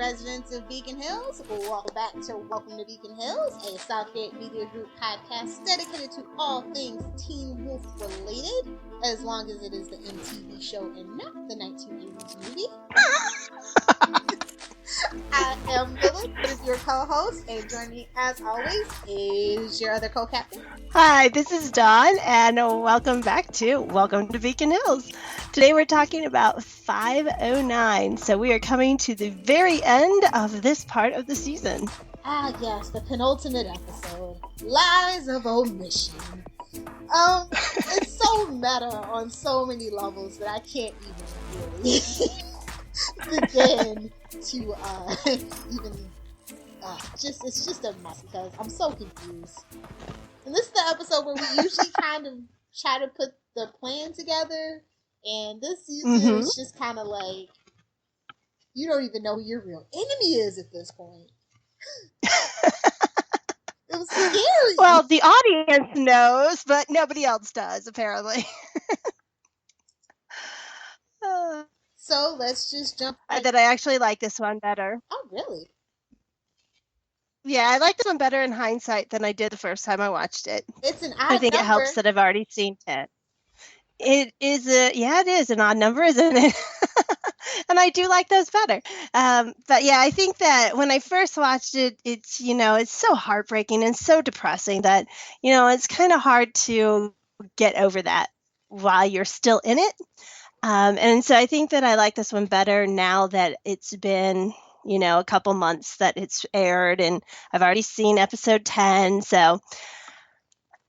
residents of Beacon Hills. Welcome back to Welcome to Beacon Hills, a Southgate Media Group podcast dedicated to all things Teen Wolf related, as long as it is the MTV show and not the 1980s movie. I am Lilith, who is your co-host, and joining me, as always, is your other co-captain. Hi, this is Dawn, and welcome back to Welcome to Beacon Hills. Today we're talking about 509, so we are coming to the very end of this part of the season. Ah, yes, the penultimate episode, Lies of Omission. It's so meta on so many levels that I can't even really begin to it's just a mess because I'm so confused. And this is the episode where we usually kind of try to put the plan together, and this season is just kind of like you don't even know who your real enemy is at this point. It was scary. Well, the audience knows, but nobody else does, apparently. So let's just jump. That I actually like this one better. Oh, really? Yeah, I like this one better in hindsight than I did the first time I watched it. It's an odd I think number. It helps that I've already seen it. It is an odd number, isn't it? And I do like those better. But yeah, I think that when I first watched it, it's so heartbreaking and so depressing that, it's kind of hard to get over that while you're still in it. And so I think that I like this one better now that it's been, a couple months that it's aired, and I've already seen episode 10. So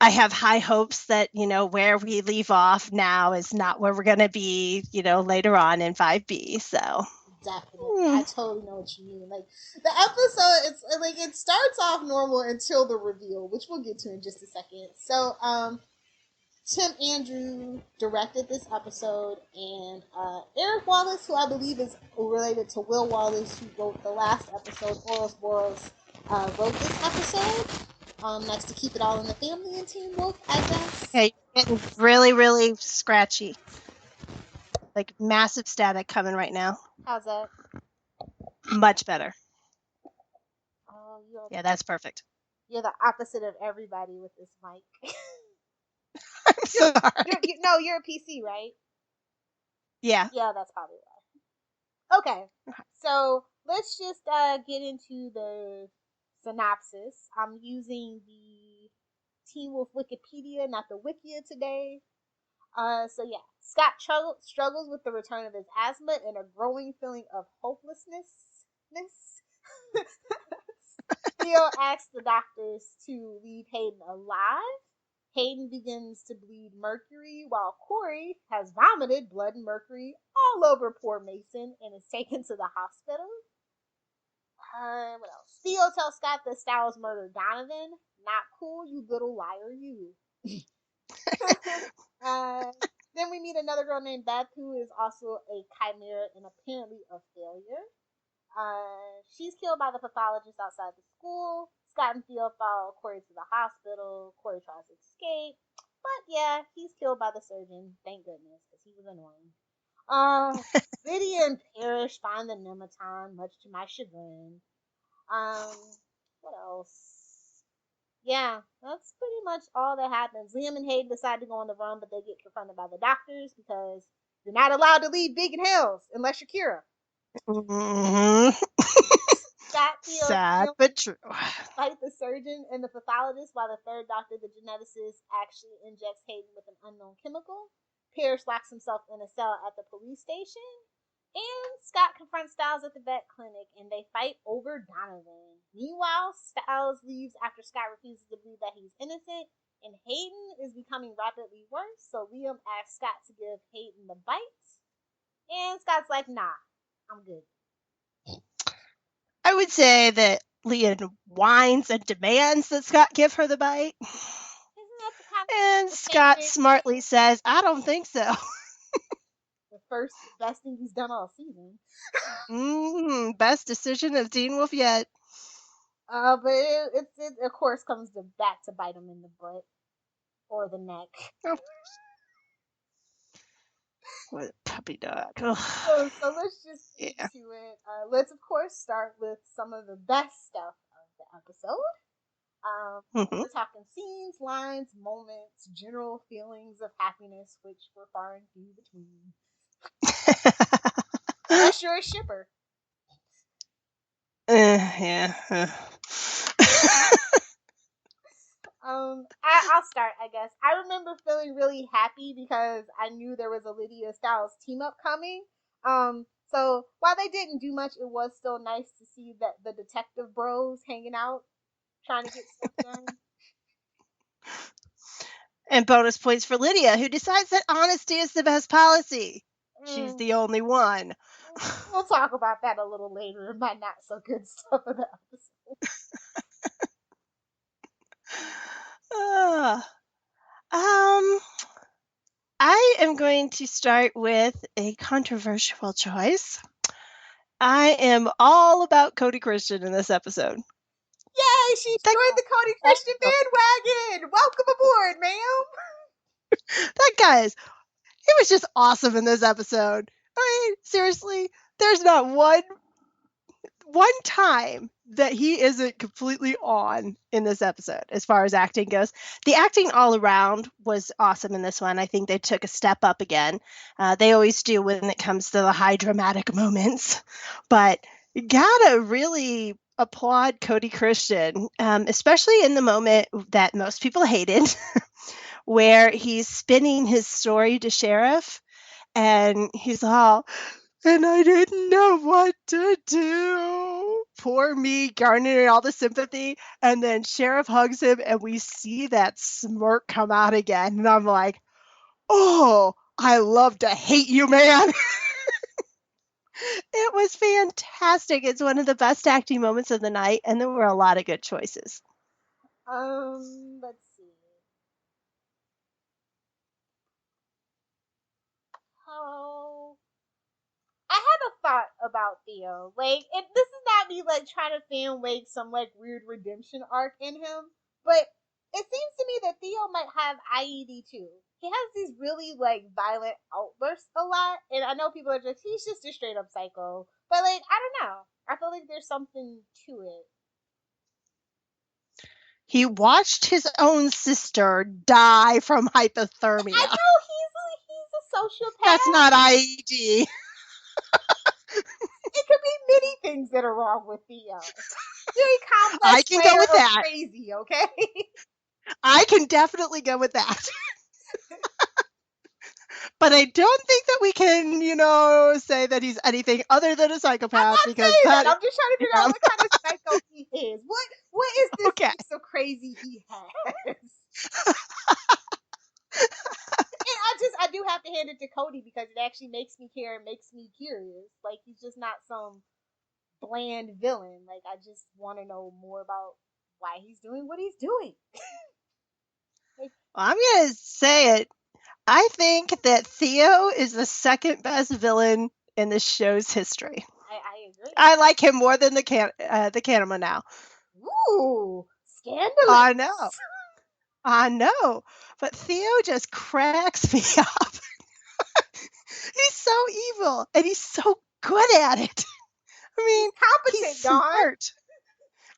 I have high hopes that, where we leave off now is not where we're going to be, later on in 5B. So definitely. I totally know what you mean. Like the episode, it's like it starts off normal until the reveal, which we'll get to in just a second. So, Tim Andrew directed this episode, and Eric Wallace, who I believe is related to Will Wallace, who wrote the last episode, Ouroboros, wrote this episode. Next to Keep It All in the Family and Teen Wolf, I guess. Okay, getting really, really scratchy. Like massive static coming right now. How's that? Much better. Oh, yeah, that's perfect. You're the opposite of everybody with this mic. I'm sorry. You're a PC, right? Yeah. Yeah, that's probably why. Okay, so let's just get into the synopsis. I'm using the Teen Wolf Wikipedia, not the Wikia today. So yeah, Scott struggles with the return of his asthma and a growing feeling of hopelessness. Theo asks the doctors to leave Hayden alive. Hayden begins to bleed mercury, while Corey has vomited blood and mercury all over poor Mason and is taken to the hospital. What else? Theo tells Scott that Styles murdered Donovan. Not cool, you little liar, you. Then we meet another girl named Beth, who is also a chimera and apparently a failure. She's killed by the pathologist outside the school. Scott and Theo follow Corey to the hospital. Corey tries to escape. But yeah, he's killed by the surgeon. Thank goodness, because he was annoying. Lydia and Parrish find the Nematon, much to my chagrin. What else? Yeah, that's pretty much all that happens. Liam and Hayden decide to go on the run, but they get confronted by the doctors because you're not allowed to leave Beacon Hills unless you're Kira. Sad but true. Fight the surgeon and the pathologist, while the third doctor, the geneticist, actually injects Hayden with an unknown chemical. Pierce locks himself in a cell at the police station, and Scott confronts Styles at the vet clinic, and they fight over Donovan. Meanwhile, Styles leaves after Scott refuses to believe that he's innocent, and Hayden is becoming rapidly worse, so Liam asks Scott to give Hayden the bite, and Scott's like, nah, I'm good. I would say that Liam whines and demands that Scott give her the bite. And Scott smartly says, I don't think so. The best thing he's done all season. Best decision of Teen Wolf yet. But it of course comes back to bite him in the butt or the neck. Oh. puppy dog. So let's just get Yeah. to it. Let's of course start with some of the best stuff of the episode. Hmm. We're talking scenes, lines, moments, general feelings of happiness, which were far and few between. Unless you're a shipper. Yeah. I'll start, I guess. I remember feeling really happy because I knew there was a Lydia Styles team up coming. So while they didn't do much, it was still nice to see that the detective bros hanging out, trying to get stuff done. And bonus points for Lydia, who decides that honesty is the best policy. She's Mm, the only one. we'll talk about that a little later in my not so good stuff of the episode. Uh, um, I am going to start with a controversial choice. I am all about Cody Christian in this episode. Yay, she That joined the Cody guy, Christian bandwagon. Welcome aboard, ma'am. that guy is, he was just awesome in this episode. I mean, seriously, there's not one time that he isn't completely on in this episode as far as acting goes. The acting all around was awesome in this one. I think they took a step up again. They always do when it comes to the high dramatic moments. But gotta really applaud Cody Christian, especially in the moment that most people hated, where he's spinning his story to Sheriff and he's all, and I didn't know what to do. Poor me, garnering all the sympathy. And then Sheriff hugs him, and we see that smirk come out again. And I'm like, oh, I love to hate you, man. It was fantastic. It's one of the best acting moments of the night, and there were a lot of good choices. Let's see. How I had a thought about Theo. Like, this is not me like trying to fan wake some like weird redemption arc in him, but it seems to me that Theo might have IED too. He has these really like violent outbursts a lot, and I know people are just he's just a straight up psycho, but like I don't know. I feel like there's something to it. He watched his own sister die from I hypothermia. know he's a That's sociopath. not IED. It could be many things that are wrong with Theo. Very I complex can go layer with of that. crazy, okay? I can definitely go with that. But I don't think that we can, say that he's anything other than a I'm psychopath not because saying that. that, I'm just trying to figure out yeah, what kind of psycho he is. What is this okay. mix of crazy he has? And I do have to hand it to Cody because it actually makes me care and makes me curious. Like he's just not some bland villain. Like I just want to know more about why he's doing what he's doing. Like, Well, I'm going to say it. I think that Theo is the second best villain in the show's history. I agree. I like him more than the Canema now. Ooh, I know. scandalous. I know. But Theo just cracks me up. He's so evil and he's so good at it. I He's mean, he's competent, Dawn. smart.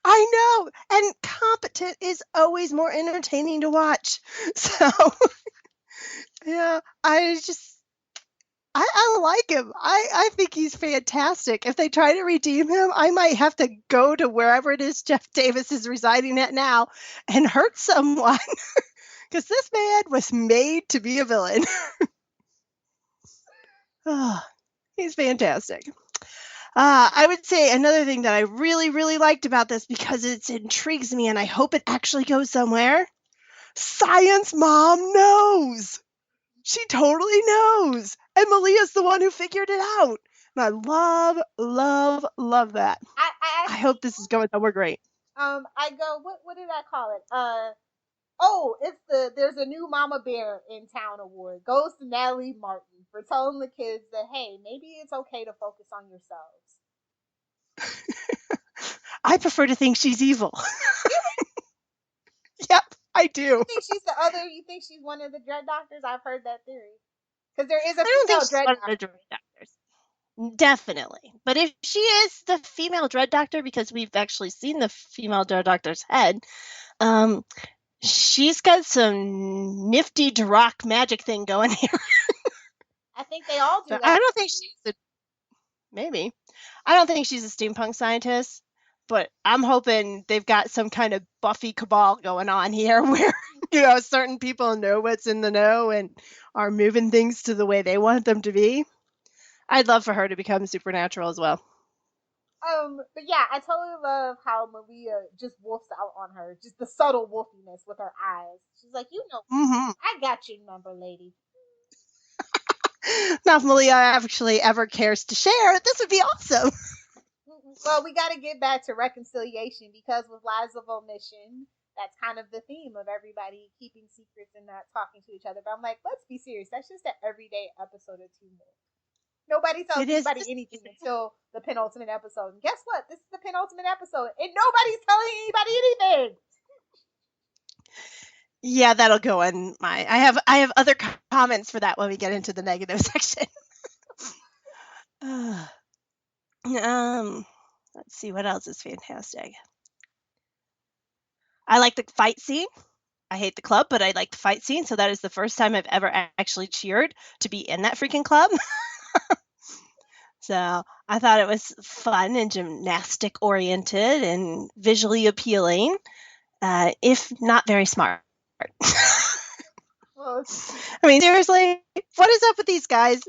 I know. And competent is always more entertaining to watch. So, yeah, I like him. I think he's fantastic. If they try to redeem him, I might have to go to wherever it is Jeff Davis is residing at now and hurt someone. Because this man was made to be a villain. Oh, he's fantastic. I would say another thing that I really, really liked about this because it intrigues me and I hope it actually goes somewhere. Science Mom knows. She totally knows. And Malia's the one who figured it out. And I love, love, love that. I I actually hope this is going somewhere great. I go what did I call it? Oh, it's there's a new Mama Bear in town award. Goes to Natalie Martin for telling the kids that hey, maybe it's okay to focus on yourselves. I prefer to think she's evil. Yep, I do. You think she's the other? You think she's one of the dread doctors? I've heard that theory. Because there is a I don't think female she's dread one of the doctor. dread doctors. Definitely. But if she is the female dread doctor, because we've actually seen the female dread doctor's head, um, she's got some nifty Dirac magic thing going here. I think they all do, So I don't think actually. she's a maybe. I don't think she's a steampunk scientist, but I'm hoping they've got some kind of Buffy cabal going on here where, certain people know what's in the know and are moving things to the way they want them to be. I'd love for her to become supernatural as well. But yeah, I totally love how Maria just wolfs out on her, just the subtle wolfiness with her eyes. She's like, Mm-hmm. I got your number, lady. Now, if Malia actually ever cares to share, this would be awesome. Well, we got to get back to reconciliation because with Lives of Omission, that's kind of the theme of everybody keeping secrets and not talking to each other. But I'm like, let's be serious. That's just an everyday episode of Two More. Nobody tells It is. anybody anything until the penultimate episode. And guess what? This is the penultimate episode, and nobody's telling anybody anything. Yeah, that'll go in my. I have other comments for that when we get into the negative section. Let's see what else is fantastic. I like the fight scene. I hate the club, but I like the fight scene. So that is the first time I've ever actually cheered to be in that freaking club. So I thought it was fun and gymnastic oriented and visually appealing, if not very smart. Well, I mean, seriously, what is up with these guys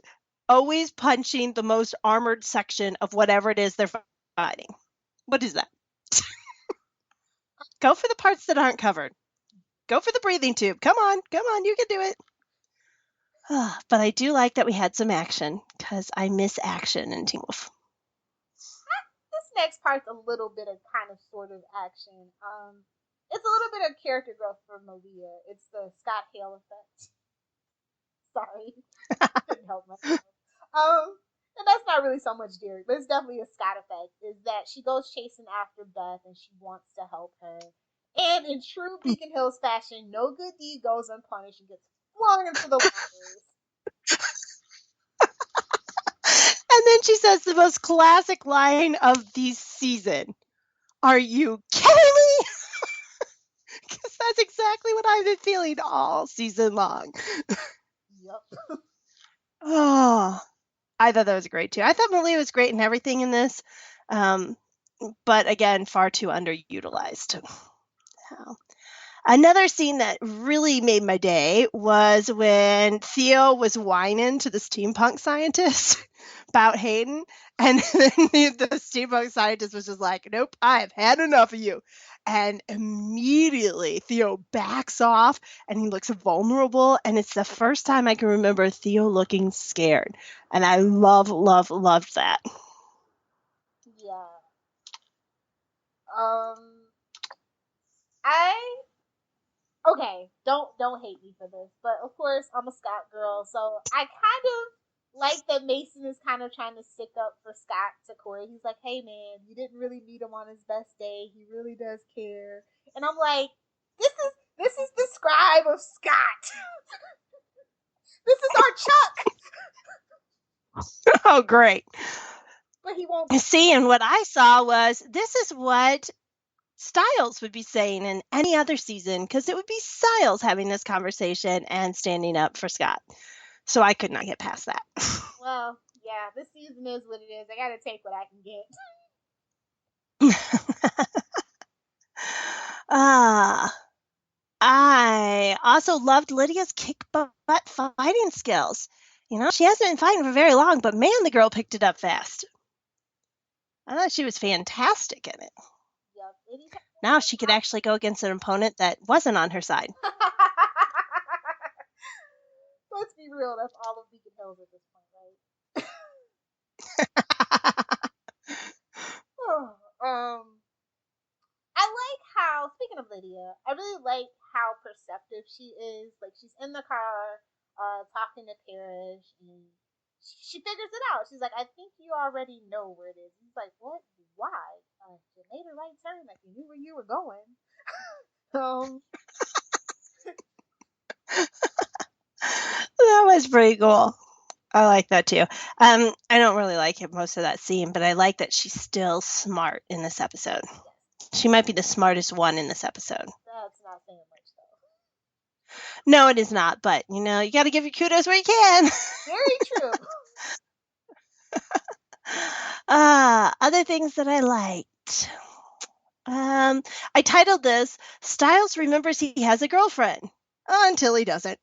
always punching the most armored section of whatever it is they're fighting? What is that? Go for the parts that aren't covered. Go for the breathing tube. Come on, you can do it. But I do like that we had some action because I miss action in Teen Wolf. this next part's a little bit of kind of sort of action. It's a little bit of character growth for Maria. It's the Scott Hale effect. Sorry, couldn't help myself. And that's not really so much Derek, but it's definitely a Scott effect. Is that she goes chasing after Beth and she wants to help her. And in true Beacon Hills fashion, no good deed goes unpunished and gets flung into the waters. And then she says the most classic line of the season. Are you kidding me? Because that's exactly what I've been feeling all season long. Yep. Oh, I thought that was great too. I thought Malia was great in everything in this, but again, far too underutilized. Another scene that really made my day was when Theo was whining to the steampunk scientist about Hayden, and then the steampunk scientist was just like, "Nope, I have had enough of you." And immediately Theo backs off and he looks vulnerable. And it's the first time I can remember Theo looking scared. And I loved that. Yeah. I okay, don't hate me for this, but of course I'm a Scott girl, so I kind of like that Mason is kind of trying to stick up for Scott to Corey. He's like, "Hey man, you didn't really meet him on his best day. He really does care." And I'm like, this is the scribe of Scott. This is our Chuck. Oh, great. But he won't. See, and what I saw was this is what Styles would be saying in any other season because it would be Styles having this conversation and standing up for Scott. So I could not get past that. Well, yeah, this season is what it is. I gotta take what I can get. I also loved Lydia's kick butt fighting skills. She hasn't been fighting for very long, but man, the girl picked it up fast. I thought she was fantastic in it. Yep. Now she could actually go against an opponent that wasn't on her side. Let's be real, that's all of Beacon Hills at this point, right? I like how, speaking of Lydia, I really like how perceptive she is. Like, she's in the car, talking to Parrish, and she figures it out. She's like, I think you already know where it is. He's like, what? Why? You made a right turn, like you knew where you were going. That That's pretty cool. I like that too. I don't really like it, most of that scene, but I like that she's still smart in this episode. Yes. She might be the smartest one in this episode. That's not saying much, though. No, it is not, but you got to give your kudos where you can. Very true. Other things that I liked. I titled this Styles Remembers He Has a Girlfriend until he doesn't.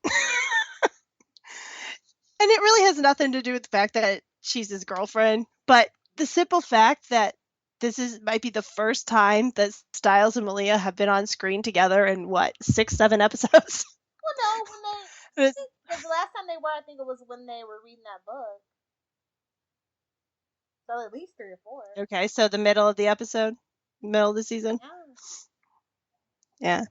And it really has nothing to do with the fact that she's his girlfriend, but the simple fact that might be the first time that Styles and Malia have been on screen together in 6, 7 episodes. Well, no, when the last time they were, I think it was when they were reading that book. So at least 3 or 4. Okay, so the middle of the episode, middle of the season. Yeah,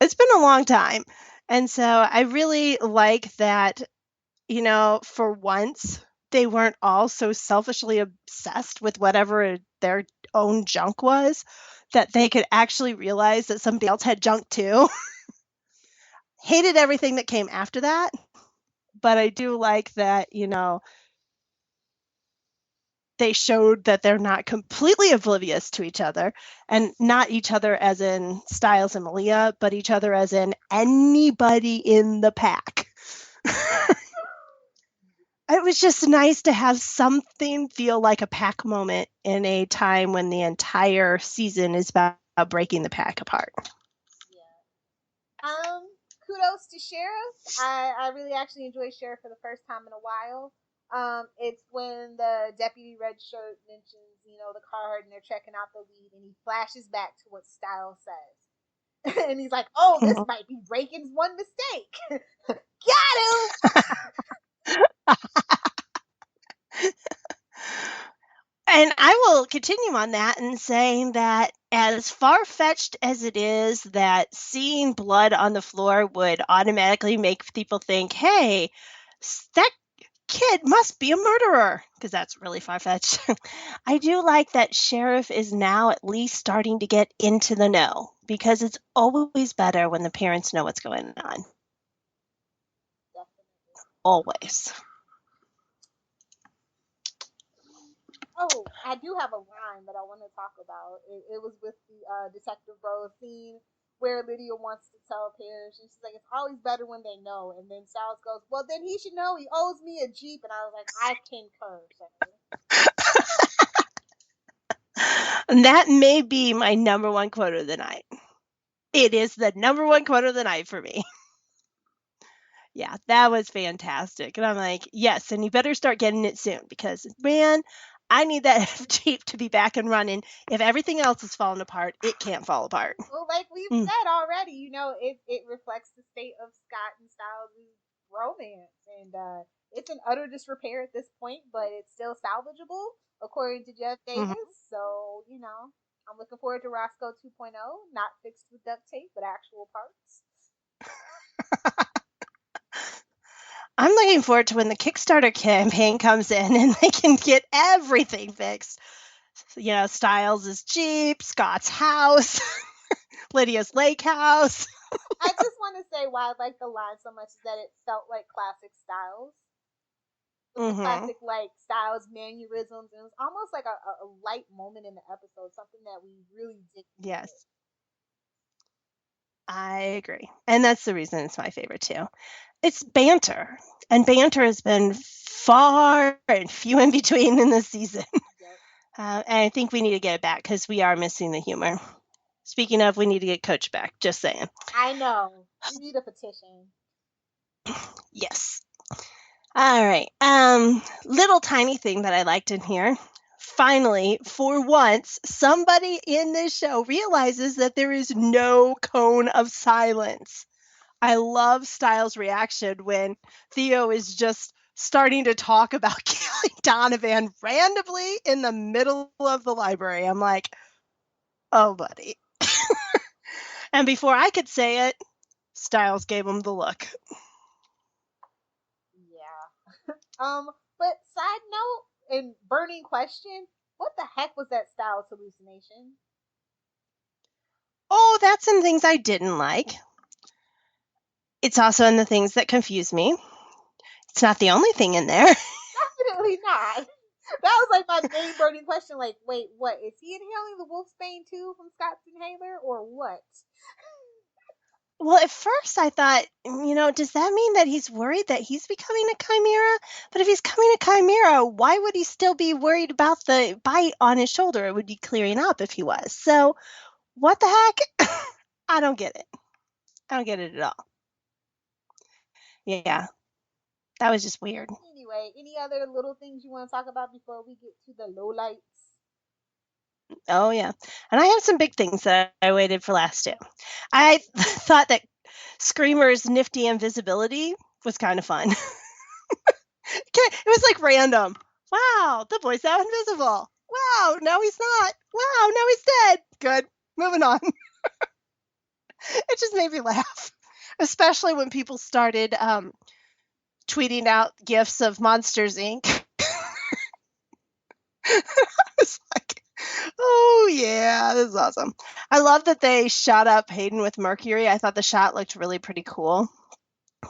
it's been a long time, and so I really like that. For once, they weren't all so selfishly obsessed with whatever their own junk was that they could actually realize that somebody else had junk too. Hated everything that came after that, but I do like that, they showed that they're not completely oblivious to each other, and not each other as in Styles and Malia, but each other as in anybody in the pack. It was just nice to have something feel like a pack moment in a time when the entire season is about breaking the pack apart. Yeah. Kudos to Sheriff. I really actually enjoyed Sheriff for the first time in a while. It's when the deputy red shirt mentions, the card and they're checking out the lead, and he flashes back to what Styles says. And he's like, "Oh, this might be Reagan's one mistake." Got him! And I will continue on that and saying that as far-fetched as it is that seeing blood on the floor would automatically make people think, hey, that kid must be a murderer, because that's really far-fetched. I do like that Sheriff is now at least starting to get into the know, because it's always better when the parents know what's going on. Definitely. Always. Oh, I do have a line that I want to talk about. It was with the Detective Rose scene where Lydia wants to tell Parrish, and she's like, "It's always better when they know." And then Styles goes, "Well, then he should know. He owes me a Jeep." And I was like, "I concur, sir." And that may be my number one quote of the night. It is the number one quote of the night for me. Yeah, that was fantastic. And I'm like, yes, and you better start getting it soon, because, man, I need that Jeep to be back and running. If everything else is falling apart, it can't fall apart. Well, like we've said already, it reflects the state of Scott and Styles' romance, and it's in utter disrepair at this point, but it's still salvageable, according to Jeff Davis. So, I'm looking forward to Roscoe 2.0, not fixed with duct tape, but actual parts. I'm looking forward to when the Kickstarter campaign comes in and they can get everything fixed. Styles' Jeep, Scott's house, Lydia's lake house. I just want to say why I like the line so much is that it felt like classic Styles. The classic, like, Styles mannerisms. And it was almost like a light moment in the episode, something that we really did. Yes. I agree. And that's the reason it's my favorite too. It's banter. And banter has been far and few in between in this season. Yep. And I think we need to get it back, because we are missing the humor. Speaking of, we need to get Coach back. Just saying. I know. We need a petition. Yes. All right. Little tiny thing that I liked in here. Finally, for once, somebody in this show realizes that there is no cone of silence. I love Styles' reaction when Theo is just starting to talk about killing Donovan randomly in the middle of the library. I'm like, oh, buddy. And before I could say it, Styles gave him the look. Yeah. But side note and burning question, what the heck was that Styles hallucination? Oh, that's some things I didn't like. It's also in the things that confuse me. It's not the only thing in there. Definitely not. That was like my main burning question. Like, wait, what? Is he inhaling the wolfsbane too from Scott's inhaler, or what? Well, at first I thought, does that mean that he's worried that he's becoming a chimera? But if he's becoming a chimera, why would he still be worried about the bite on his shoulder? It would be clearing up if he was. So, what the heck? I don't get it. I don't get it at all. Yeah, that was just weird. Anyway, any other little things you want to talk about before we get to the lowlights? Oh, yeah. And I have some big things that I waited for last too. I thought that Screamer's nifty invisibility was kind of fun. It was like random. Wow, the boy's now invisible. Wow, now he's not. Wow, now he's dead. Good. Moving on. It just made me laugh, especially when people started tweeting out gifs of Monsters Inc. I was like, oh yeah, this is awesome. I love that they shot up Hayden with Mercury. I thought the shot looked really pretty cool.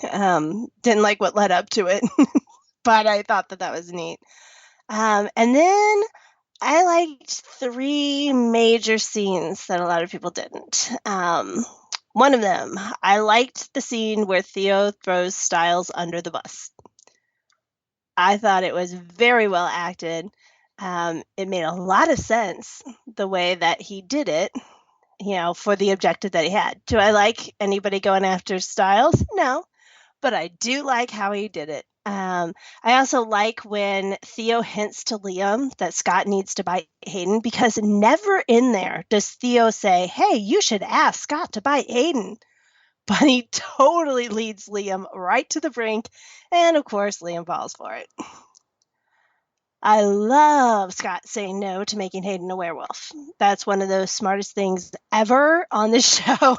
Didn't like what led up to it, but I thought that was neat. And then I liked 3 major scenes that a lot of people didn't. One of them, I liked the scene where Theo throws Styles under the bus. I thought it was very well acted. It made a lot of sense the way that he did it, for the objective that he had. Do I like anybody going after Styles? No, but I do like how he did it. I also like when Theo hints to Liam that Scott needs to bite Hayden, because never in there does Theo say, hey, you should ask Scott to bite Hayden. But he totally leads Liam right to the brink, and of course, Liam falls for it. I love Scott saying no to making Hayden a werewolf. That's one of the smartest things ever on the show.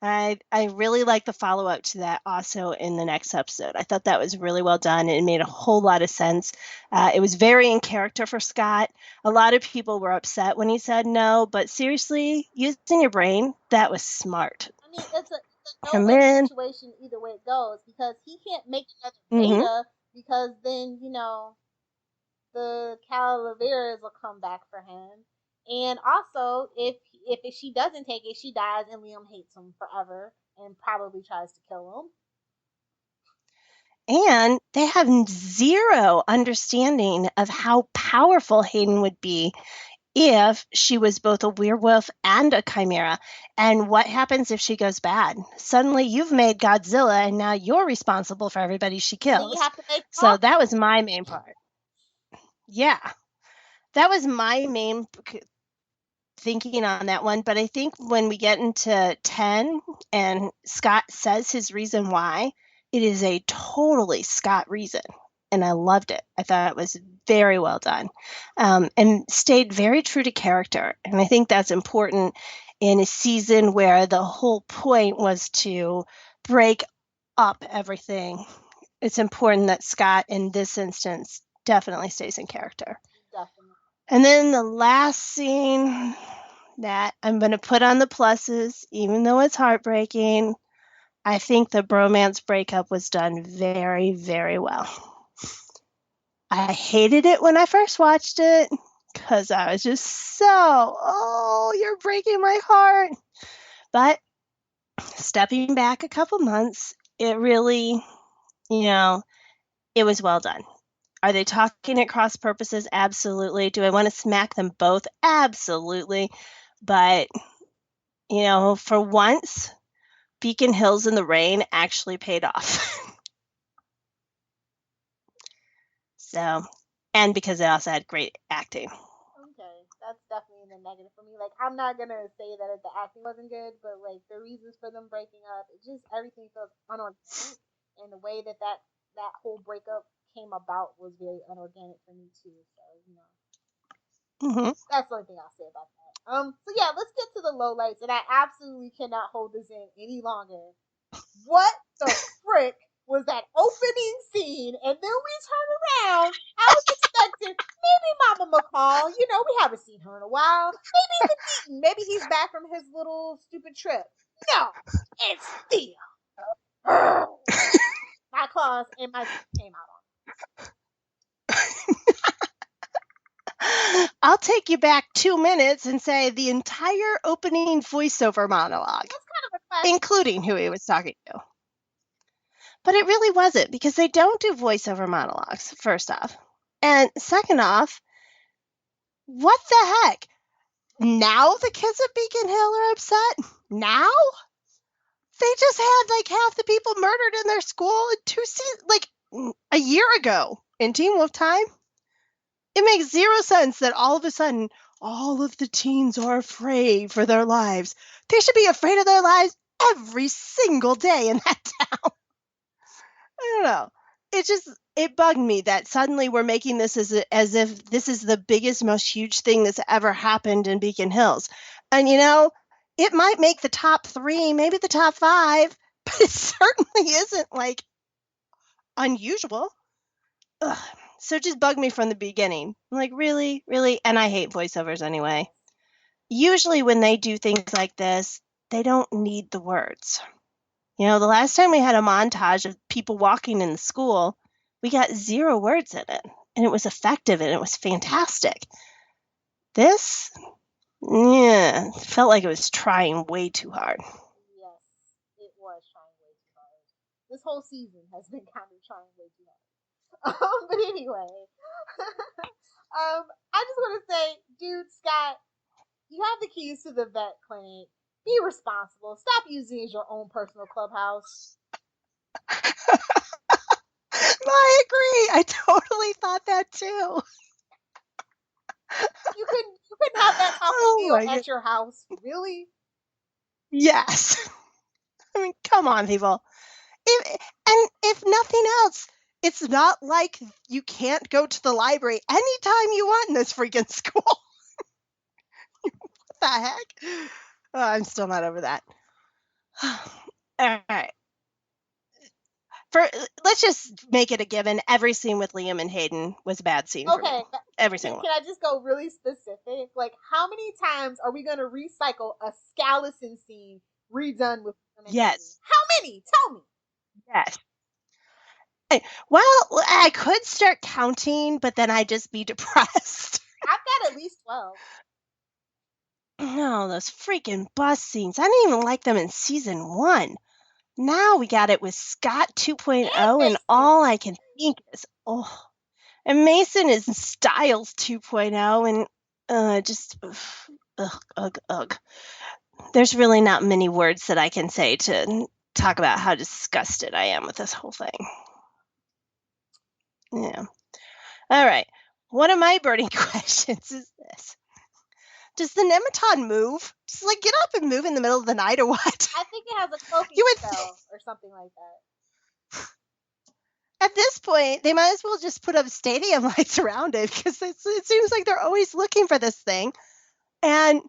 I really like the follow-up to that also in the next episode. I thought that was really well done. It made a whole lot of sense. It was very in character for Scott. A lot of people were upset when he said no, but seriously, using your brain, that was smart. I mean, it's a no-win situation either way it goes, because he can't make another Beta, because then, the Calaveras will come back for him. And also, if she doesn't take it, she dies, and Liam hates him forever and probably tries to kill him. And they have zero understanding of how powerful Hayden would be if she was both a werewolf and a chimera. And what happens if she goes bad? Suddenly you've made Godzilla, and now you're responsible for everybody she kills. You have to make so that was my main part. Yeah, that was my main thinking on that one. But I think when we get into 10 and Scott says his reason why, it is a totally Scott reason. And I loved it. I thought it was very well done, and stayed very true to character. And I think that's important in a season where the whole point was to break up everything. It's important that Scott, in this instance, definitely stays in character. Definitely. And then the last scene that I'm going to put on the pluses, even though it's heartbreaking, I think the bromance breakup was done very, very well. I hated it when I first watched it because I was just you're breaking my heart. But stepping back a couple months, it really, it was well done. Are they talking at cross purposes? Absolutely. Do I want to smack them both? Absolutely. But, for once, Beacon Hills in the Rain actually paid off. So, and because it also had great acting. Okay, that's definitely the negative for me. Like, I'm not gonna say that the acting wasn't good, but like the reasons for them breaking up, it just everything feels unorganic, and the way that whole breakup came about was very unorganic for me too. So that's the only thing I'll say about that. So yeah, let's get to the lowlights, and I absolutely cannot hold this in any longer. What the frick was that opening scene? And then we turn around. I was expecting maybe Mama McCall. We haven't seen her in a while. Maybe even Deaton. Maybe he's back from his little stupid trip. No, it's Theo. my claws and my teeth came out on I'll take you back 2 minutes and say the entire opening voiceover monologue, That's kind of a classic. including who he was talking to. But it really wasn't, because they don't do voiceover monologues, first off. And second off, what the heck? Now the kids at Beacon Hill are upset? Now? They just had like half the people murdered in their school in 2 seasons, like a year ago in Teen Wolf time. It makes zero sense that all of a sudden all of the teens are afraid for their lives. They should be afraid of their lives every single day in that town. I don't know. It bugged me that suddenly we're making this as if this is the biggest, most huge thing that's ever happened in Beacon Hills. And it might make the top 3, maybe the top 5, but it certainly isn't like unusual. Ugh. So it just bugged me from the beginning. I'm like, really? Really? And I hate voiceovers anyway. Usually when they do things like this, they don't need the words. The last time we had a montage of people walking in the school, we got 0 words in it. And it was effective and it was fantastic. This, yeah, felt like it was trying way too hard. Yes, it was trying way too hard. This whole season has been kind of trying way too hard. But anyway, I just want to say, dude, Scott, you have the keys to the vet clinic. Be responsible. Stop using it as your own personal clubhouse. I agree. I totally thought that too. You couldn't have that type of deal at your house, really? Yes. I mean, come on, people. If nothing else, it's not like you can't go to the library anytime you want in this freaking school. What the heck? Oh, I'm still not over that. All right. Let's just make it a given. Every scene with Liam and Hayden was a bad scene for me. Every single one. Can I just go really specific? Like, how many times are we going to recycle a Scallison scene redone with Liam and Yes. Hayden? How many? Tell me. Yes. Well, I could start counting, but then I'd just be depressed. I've got at least 12. No, those freaking bus scenes. I didn't even like them in season 1. Now we got it with Scott 2.0, and all I can think is, and Mason is Styles 2.0, and just, ugh. There's really not many words that I can say to talk about how disgusted I am with this whole thing. Yeah. All right. One of my burning questions is this. Does the Nemeton move? Just like get up and move in the middle of the night or what? I think it has a cloaking spell or something like that. At this point, they might as well just put up stadium lights around it, because it seems like they're always looking for this thing. And,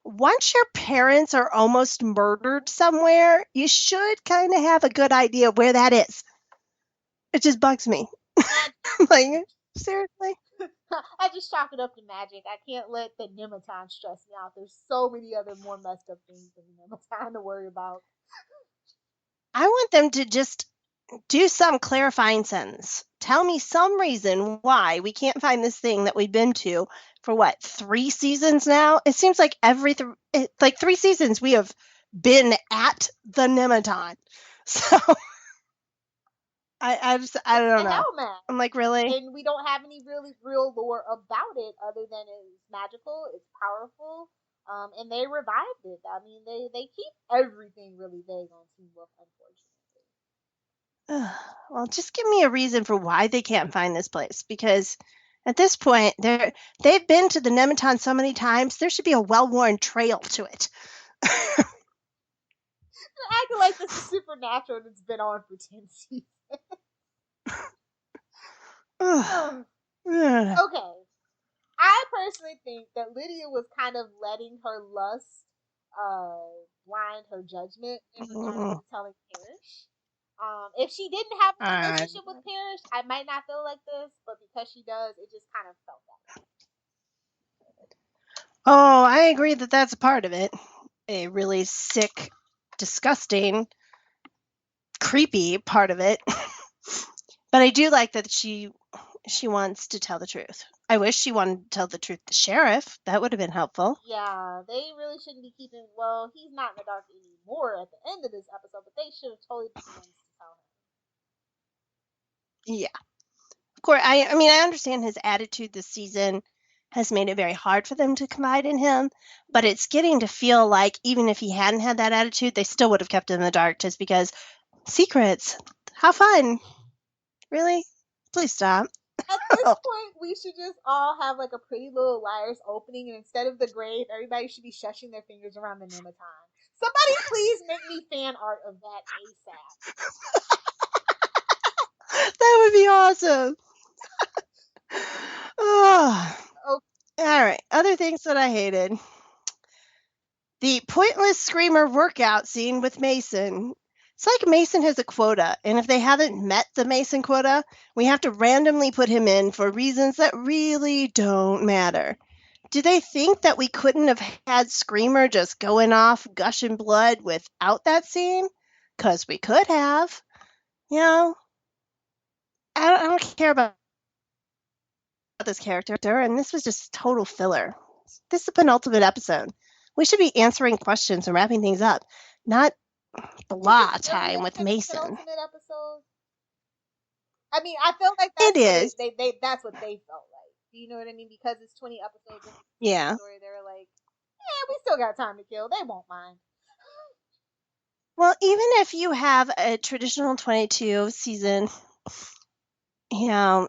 once your parents are almost murdered somewhere, you should kind of have a good idea of where that is. It just bugs me. Like, seriously? I just chalk it up to magic. I can't let the Nemeton stress me out. There's so many other more messed up things than the Nemeton to worry about. I want them to just do some clarifying sentence. Tell me some reason why we can't find this thing that we've been to for 3 seasons now? It seems like every 3 seasons we have been at the Nemeton. So I don't know. I'm like, really? And we don't have any really real lore about it other than it's magical, it's powerful, and they revived it. I mean, they keep everything really vague on Teen Wolf, unfortunately. Well, just give me a reason for why they can't find this place, because at this point, they've been to the Nemeton so many times, there should be a well-worn trail to it. They're acting like this is supernatural and it's been on for 10 seasons. Okay. I personally think that Lydia was kind of letting her lust blind her judgment in regards to telling Parrish. If she didn't have a relationship with Parrish, I might not feel like this, but because she does, it just kind of felt that way. Oh, I agree that that's a part of it. A really sick, disgusting, creepy part of it. But I do like that she wants to tell the truth. I wish she wanted to tell the truth to sheriff. That would have been helpful. Yeah, they really shouldn't be keeping. Well, he's not in the dark anymore at the end of this episode, but they should have totally been the ones to tell him. Yeah. Of course, I mean, I understand his attitude this season has made it very hard for them to confide in him, but it's getting to feel like even if he hadn't had that attitude, they still would have kept him in the dark just because secrets. How fun. Really? Please stop. At this point, we should just all have like a Pretty Little Liars opening, and instead of the grave, everybody should be shushing their fingers around the name of time. Somebody please make me fan art of that ASAP. That would be awesome. Oh. Oh, All right. Other things that I hated. The pointless screamer workout scene with Mason. It's like Mason has a quota, and if they haven't met the Mason quota, we have to randomly put him in for reasons that really don't matter. Do they think that we couldn't have had Screamer just going off gushing blood without that scene? 'Cause we could have. You know, I don't care about this character, and this was just total filler. This is the penultimate episode. We should be answering questions and wrapping things up, not blah time with Mason. Penultimate episode. I mean, I feel like It is. They that's what they felt like. Do you know what I mean? Because it's 20 episodes into the Yeah. story, they were like, "Yeah, we still got time to kill. They won't mind." Well, even if you have a traditional 22 season,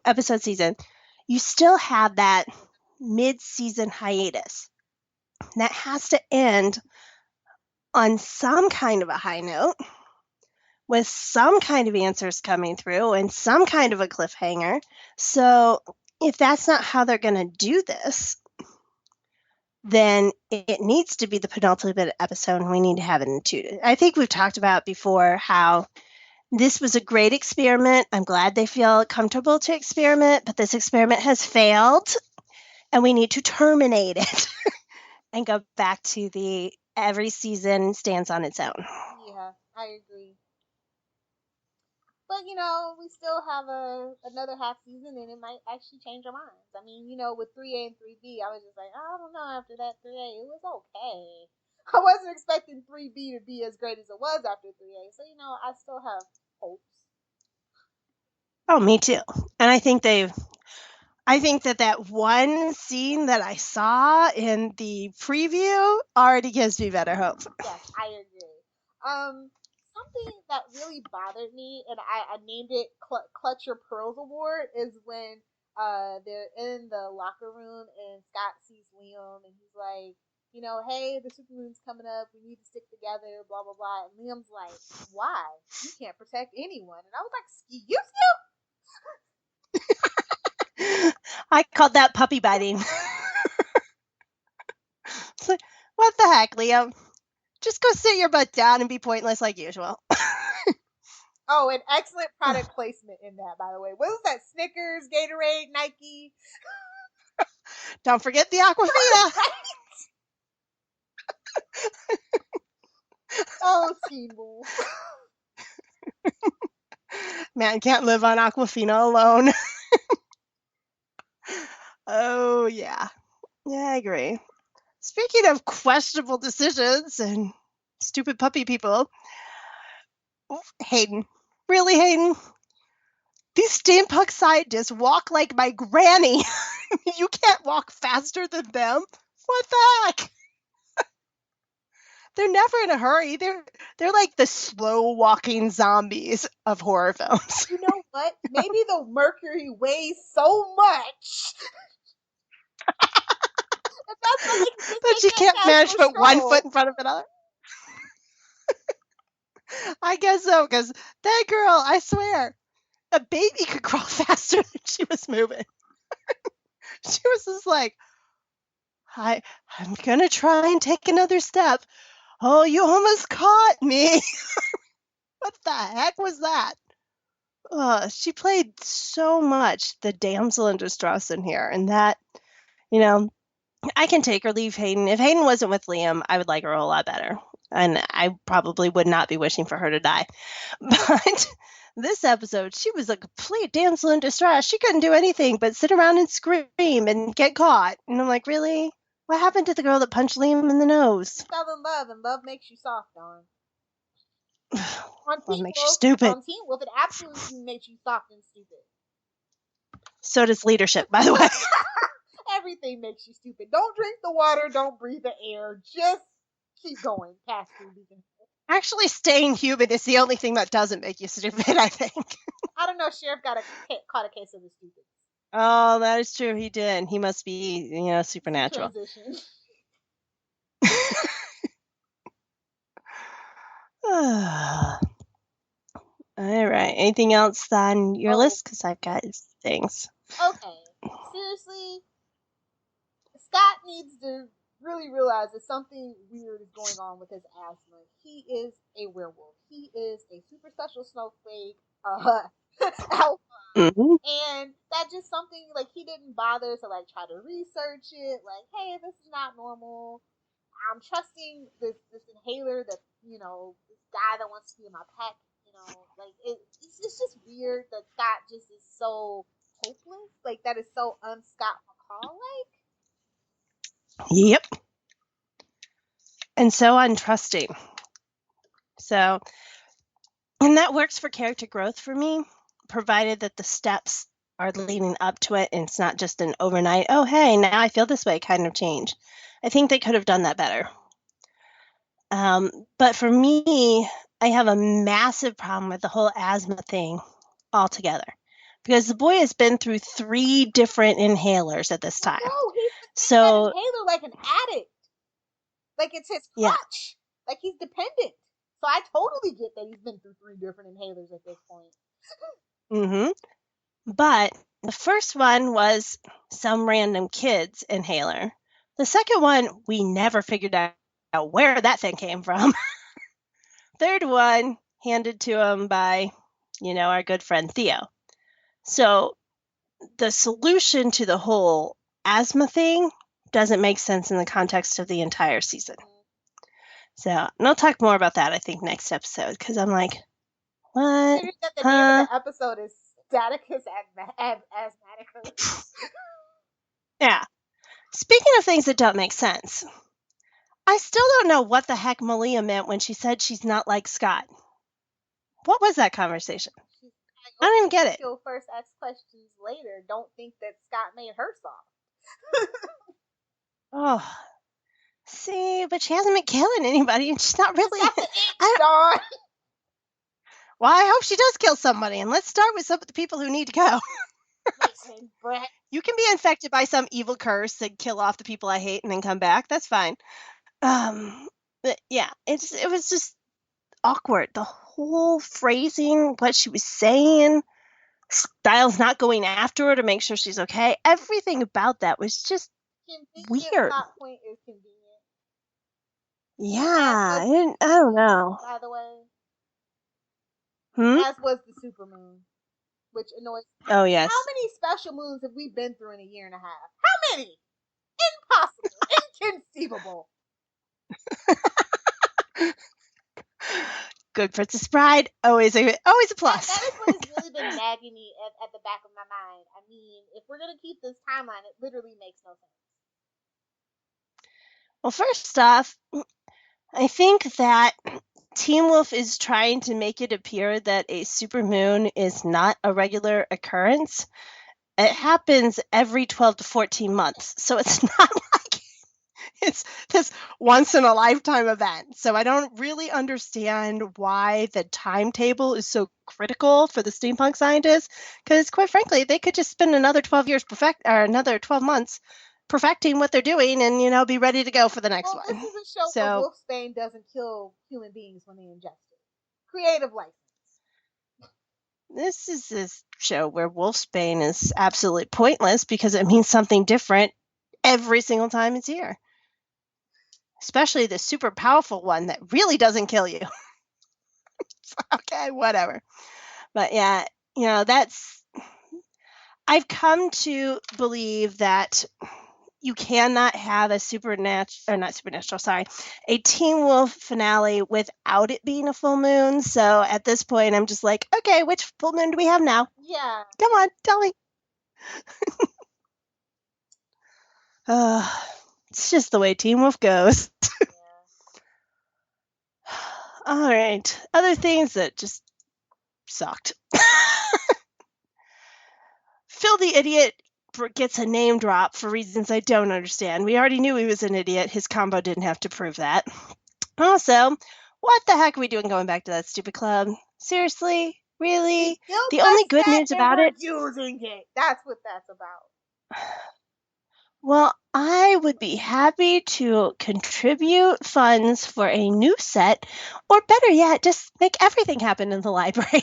episode season, you still have that mid-season hiatus. That has to end on some kind of a high note with some kind of answers coming through and some kind of a cliffhanger. So if that's not how they're going to do this, then it needs to be the penultimate episode and we need to have it in two. I think we've talked about before how this was a great experiment. I'm glad they feel comfortable to experiment, but this experiment has failed and we need to terminate it and go back to the every season stands on its own. Yeah, I agree. But we still have another half season, and it might actually change our minds. I mean, with 3A and 3B, I was just like, I don't know. After that 3A, it was okay. I wasn't expecting 3B to be as great as it was after 3A, so I still have hopes. Oh, me too. And I think that one scene that I saw in the preview already gives me better hope. Yes, I agree. Something that really bothered me, and I named it Clutch Your Pearls Award, is when they're in the locker room and Scott sees Liam and he's like, hey, the supermoon's coming up, we need to stick together, blah blah blah. And Liam's like, why? You can't protect anyone. And I was like, excuse you? I called that puppy biting. It's like, what the heck, Liam? Just go sit your butt down and be pointless like usual. Oh, an excellent product placement in that, by the way. What was that? Snickers, Gatorade, Nike? Don't forget the Aquafina. Oh, Teen Wolf. Man, can't live on Aquafina alone. Oh, yeah. Yeah, I agree. Speaking of questionable decisions and stupid puppy people, Hayden. Really, Hayden? These steampunk scientists walk like my granny. You can't walk faster than them. What the heck? They're never in a hurry. They're like the slow walking zombies of horror films. You know what? Maybe the mercury weighs so much that you can't manage to put one foot in front of another. I guess so, because that girl, I swear, a baby could crawl faster than she was moving. She was just like, I'm going to try and take another step. Oh, you almost caught me. What the heck was that? She played so much the damsel in distress in here. And that, I can take or leave Hayden. If Hayden wasn't with Liam, I would like her a lot better. And I probably would not be wishing for her to die. But this episode, she was a complete damsel in distress. She couldn't do anything but sit around and scream and get caught. And I'm like, really? What happened to the girl that punched Liam in the nose? She fell in love, and love makes you soft, Dawn. On What Teen makes you Wolf, stupid? it absolutely makes you soft and stupid. So does leadership, by the way. Everything makes you stupid. Don't drink the water. Don't breathe the air. Just keep going past your vegan. Actually, staying human is the only thing that doesn't make you stupid, I think. I don't know. Sheriff caught a case of the stupid. Oh, that is true. He did. He must be, supernatural. Transition. All right. Anything else on your list? Because I've got things. Okay. Seriously, Scott needs to really realize that something weird is going on with his asthma. He is a werewolf. He is a super special snowflake alpha. Mm-hmm. And that's just something like he didn't bother to like try to research it. Like, hey, this is not normal. I'm trusting this inhaler that this guy that wants to be in my pack. Like it's just weird that Scott just is so hopeless. Like that is so un-Scott McCall like. Yep. And so untrusting. So, and that works for character growth for me, provided that the steps are leading up to it and it's not just an overnight, oh, hey, now I feel this way kind of change. I think they could have done that better. But for me, I have a massive problem with the whole asthma thing altogether. Because the boy has been through 3 different inhalers at this time. No, he's so an inhaler like an addict. Like it's his crutch. Yeah. Like he's dependent. So I totally get that he's been through 3 different inhalers at this point. Mm-hmm. But the first one was some random kid's inhaler. The second one, we never figured out where that thing came from. Third one, handed to him by, our good friend Theo. So the solution to the whole asthma thing doesn't make sense in the context of the entire season. So, and I'll talk more about that, I think, next episode, because I'm like, what? That the name of the episode is Staticus Asthmaticus. Yeah. Speaking of things that don't make sense, I still don't know what the heck Malia meant when she said she's not like Scott. What was that conversation? I don't even get it. She'll first ask questions later. Don't think that Scott made her soft. Oh, see, but she hasn't been killing anybody, and she's not really. Dawn. Well, I hope she does kill somebody, and let's start with some of the people who need to go. Listen, Brett. You can be infected by some evil curse and kill off the people I hate, and then come back. That's fine. But yeah, it was just awkward. The whole phrasing, what she was saying, Styles not going after her to make sure she's okay. Everything about that was just weird. Plot point is convenient. Yeah, I don't know. By the way, Hmm? as was the supermoon, which annoys me. Oh yes. How many special moons have we been through in a year and a half? How many? Impossible. Inconceivable. Good Princess Bride, always a plus. That is what has really been nagging me at the back of my mind. I mean, if we're gonna keep this timeline, it literally makes no sense. Well, first off, I think that Teen Wolf is trying to make it appear that a supermoon is not a regular occurrence. It happens every 12 to 14 months, so it's not like it's this once-in-a-lifetime event. So I don't really understand why the timetable is so critical for the steampunk scientists, because quite frankly, they could just spend another 12 months perfecting what they're doing and, be ready to go for the next one. This is a show where Wolfsbane doesn't kill human beings when they ingest it. Creative license. This is a show where Wolfsbane is absolutely pointless because it means something different every single time it's here. Especially the super powerful one that really doesn't kill you. Okay, whatever. But yeah, I've come to believe that you cannot have a a Teen Wolf finale without it being a full moon. So at this point, I'm just like, okay, which full moon do we have now? Yeah. Come on, tell me. It's just the way Teen Wolf goes. Yeah. All right. Other things that just sucked. Phil the Idiot gets a name drop for reasons I don't understand. We already knew he was an idiot. His combo didn't have to prove that. Also, what the heck are we doing going back to that stupid club? Seriously? Really? Killed The the only good set news and about we're it? using it. That's what that's about. Well, I would be happy to contribute funds for a new set, or better yet, just make everything happen in the library.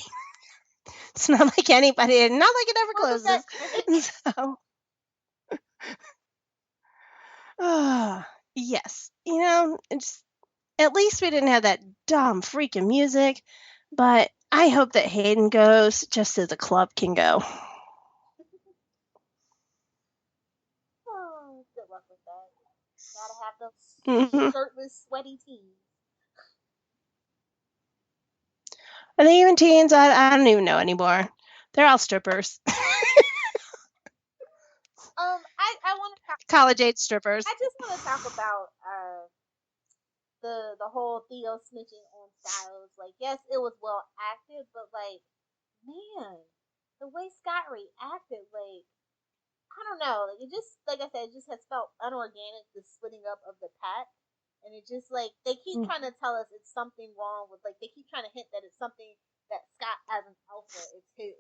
It's not like anybody, not like it ever closes. So, yes, at least we didn't have that dumb freaking music, but I hope that Hayden goes just so the club can go. Oh, good luck with that. Gotta have those Mm-hmm. shirtless, sweaty teens. Are they even teens? I don't even know anymore. They're all strippers. I want to talk. College age strippers. I just want to talk about the whole Theo snitching on Styles. Like, yes, it was well acted, but like, man, the way Scott reacted, like, I don't know. Like, it just, like I said, it just has felt unorganic. The splitting up of the pack, and it just like they keep trying to tell us it's something wrong with, like, they keep trying to hint that it's something that Scott as an alpha, it's his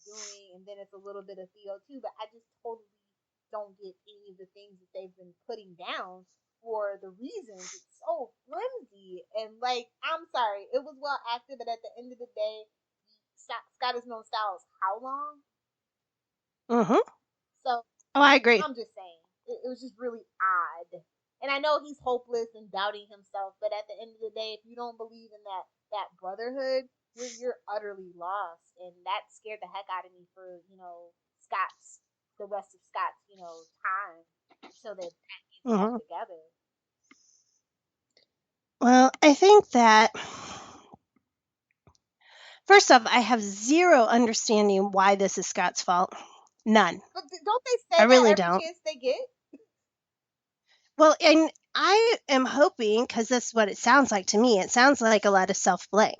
doing, and then it's a little bit of Theo too. But I just totally don't get any of the things that they've been putting down for the reasons. It's so flimsy, and like, I'm sorry, it was well acted, but at the end of the day, Scott has known Styles how long? Mm-hmm. So Oh, I agree. I'm just saying, it was just really odd. And I know he's hopeless and doubting himself, but at the end of the day, if you don't believe in that brotherhood, you're utterly lost, and that scared the heck out of me for Scott's the rest of Scott's time until they get back Mm-hmm. together. Well, I think that first off, I have zero understanding why this is Scott's fault. None. But don't they I say that really every don't. chance they get? Well, and I am hoping, because that's what it sounds like to me, it sounds like a lot of self blame.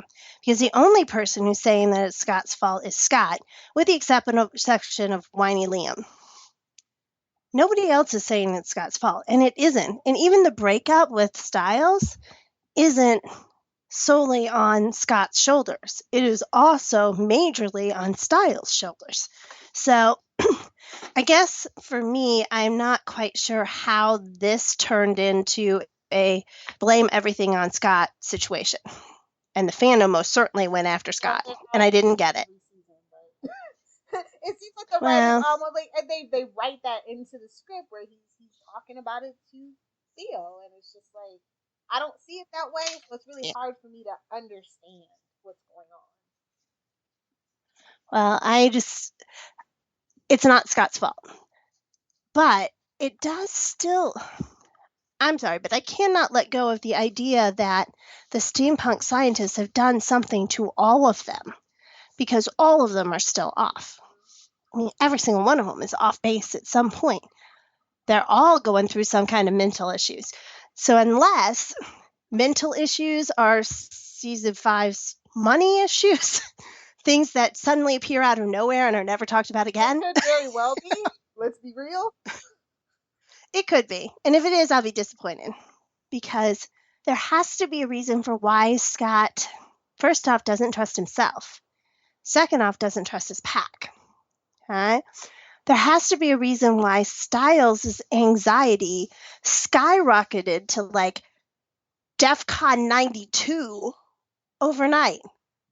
Because the only person who's saying that it's Scott's fault is Scott, with the exception of whiny Liam. Nobody else is saying it's Scott's fault, and it isn't. And even the breakup with Styles isn't solely on Scott's shoulders. It is also majorly on Styles' shoulders. So I guess for me, I'm not quite sure how this turned into a blame everything on Scott situation. And the fandom most certainly went after Scott, and I didn't get it. It seems like the writers Well, almost like, and they write that into the script where he's talking about it to Theo, and it's just like, I don't see it that way, so it's really yeah. hard for me to understand what's going on. Well, it's not Scott's fault. But it does still, I'm sorry, but I cannot let go of the idea that the steampunk scientists have done something to all of them, because all of them are still off. I mean, every single one of them is off base at some point. They're all going through some kind of mental issues. So unless mental issues are season 5's money issues, things that suddenly appear out of nowhere and are never talked about again. It could very well be. Let's be real. It could be. And if it is, I'll be disappointed, because there has to be a reason for why Scott, first off, doesn't trust himself. Second off, doesn't trust his pack. Okay? There has to be a reason why Styles' anxiety skyrocketed to like DEFCON 92 overnight,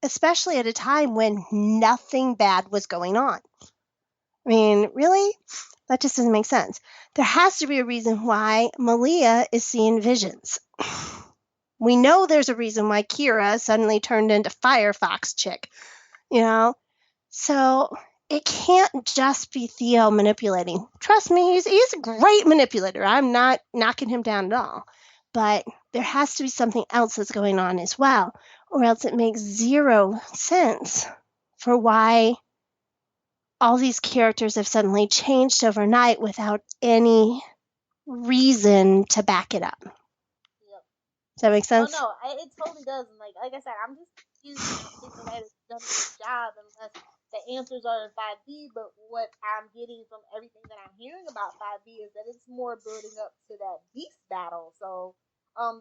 especially at a time when nothing bad was going on. I mean, really? That just doesn't make sense. There has to be a reason why Malia is seeing visions. We know there's a reason why Kira suddenly turned into Firefox chick, you know? So it can't just be Theo manipulating. Trust me, he's a great manipulator. I'm not knocking him down at all. But there has to be something else that's going on as well, or else it makes zero sense for why all these characters have suddenly changed overnight without any reason to back it up. Yep. Does that make Oh sense? no, it totally does. And like I said, I'm just confused, and I don't think the writer's done a good job unless the answers are in 5B. But what I'm getting from everything that I'm hearing about 5B is that it's more building up to that beast battle. So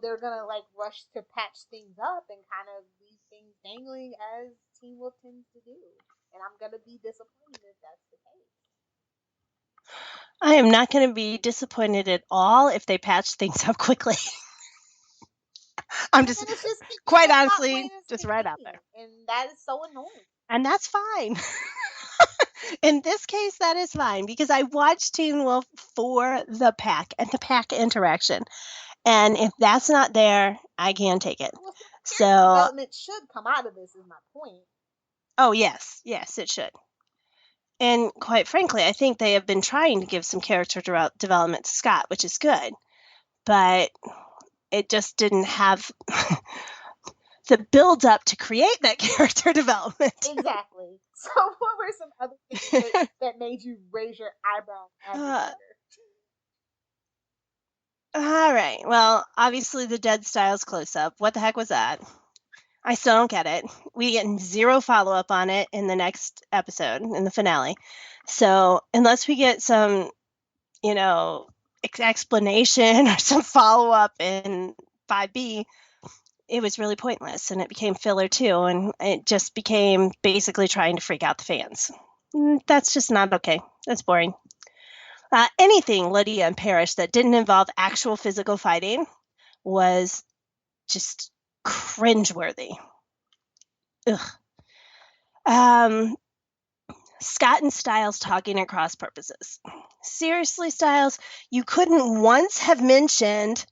they're gonna like rush to patch things up and kind of leave things dangling as Teen Wolf tends to do. And I'm gonna be disappointed if that's the case. I am not going to be disappointed at all if they patch things up quickly. I'm And just, then it's just kicking quite the hot honestly, players just to right out game, there. and that is so annoying. And that's fine. In this case, that is fine because I watched Teen Wolf for the pack and the pack interaction. And if that's not there, I can't take it. Well, some character So, development should come out of this. Is my point. oh, yes, it should. And quite frankly, I think they have been trying to give some character development to Scott, which is good. But it just didn't have the build up to create that character development. Exactly. So, what were some other things that made you raise your eyebrow as a uh, reader? all right. Well, obviously the Dead Styles close up. What the heck was that? I still don't get it. We get zero follow up on it in the next episode, in the finale. So, unless we get some, explanation or some follow up in 5B, it was really pointless and it became filler too. And it just became basically trying to freak out the fans. That's just not okay. That's boring. Anything Lydia and Parrish that didn't involve actual physical fighting was just cringeworthy. Ugh. Scott and Styles talking at cross purposes. Seriously, Styles, you couldn't once have mentioned,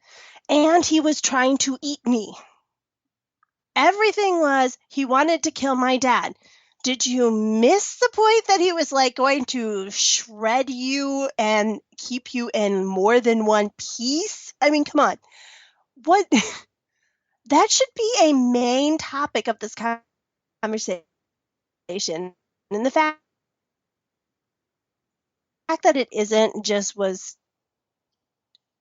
and he was trying to eat me. Everything was, he wanted to kill my dad. Did you miss the point that he was like going to shred you and keep you in more than one piece? I mean, come on. What? That should be a main topic of this conversation. And the fact that it isn't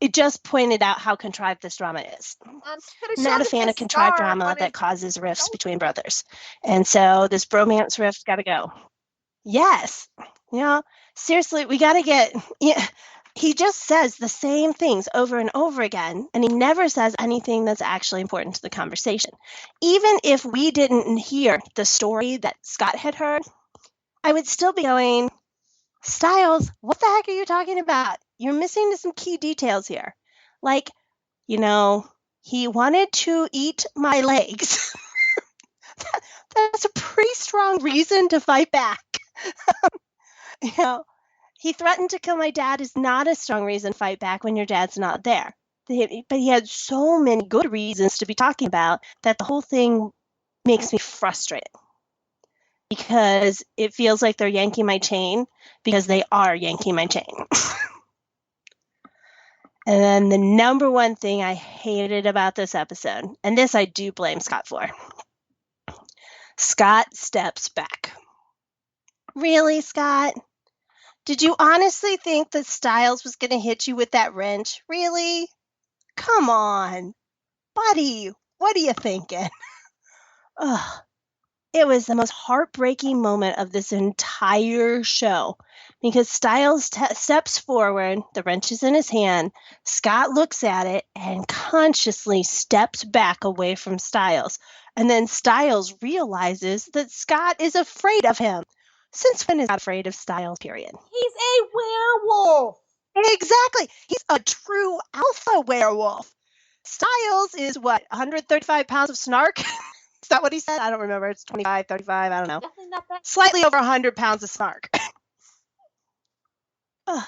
it just pointed out how contrived this drama is. Could have Not showed a him fan his of contrived scar drama on his that causes rifts shoulder. between brothers. And so this bromance rift got to go. Yes. Seriously, we got to get. Yeah, he just says the same things over and over again, and he never says anything that's actually important to the conversation. Even if we didn't hear the story that Scott had heard, I would still be going, Styles, what the heck are you talking about? You're missing some key details here. Like, he wanted to eat my legs. That's a pretty strong reason to fight back. you know, he threatened to kill my dad is not a strong reason to fight back when your dad's not there. But he had so many good reasons to be talking about that the whole thing makes me frustrated because it feels like they're yanking my chain because they are yanking my chain. And then the number one thing I hated about this episode, and this I do blame Scott for, Scott steps back. Really, Scott? Did you honestly think that Styles was going to hit you with that wrench? Really? Come on. Buddy, what are you thinking? Ugh. It was the most heartbreaking moment of this entire show because Styles steps forward, the wrench is in his hand. Scott looks at it and consciously steps back away from Styles. And then Styles realizes that Scott is afraid of him. Since when is Scott afraid of Styles, period? He's a werewolf. Exactly. He's a true alpha werewolf. Styles is what, 135 pounds of snark? Is that what he said? I don't remember. It's 25, 35, I don't know. Definitely not that. Slightly over 100 pounds of snark. I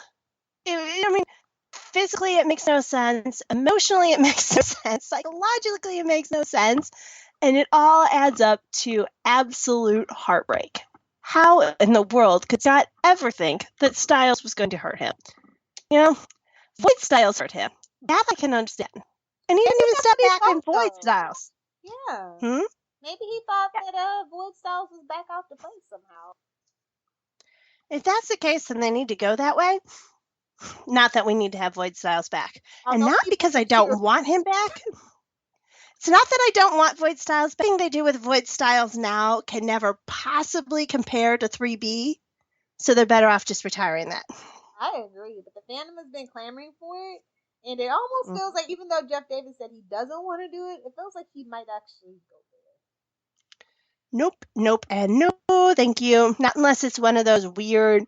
mean, physically it makes no sense. Emotionally it makes no sense. Psychologically it makes no sense. And it all adds up to absolute heartbreak. How in the world could Scott ever think that Styles was going to hurt him? You know, Void Styles hurt him. That I can understand. And he Maybe didn't even that's step what he back and thought, Void though. Styles. Yeah. Hmm? Maybe he thought that Void Styles was back out to play somehow. If that's the case, then they need to go that way. Not that we need to have Void Styles back. And Although not people because I would cheer. don't want him back. It's not that I don't want Void Styles, but anything they do with Void Styles now can never possibly compare to 3B. So they're better off just retiring that. I agree, but the fandom has been clamoring for it, and it almost feels like even though Jeff Davis said he doesn't want to do it, it feels like he might actually go there. Nope, and no, thank you. Not unless it's one of those weird.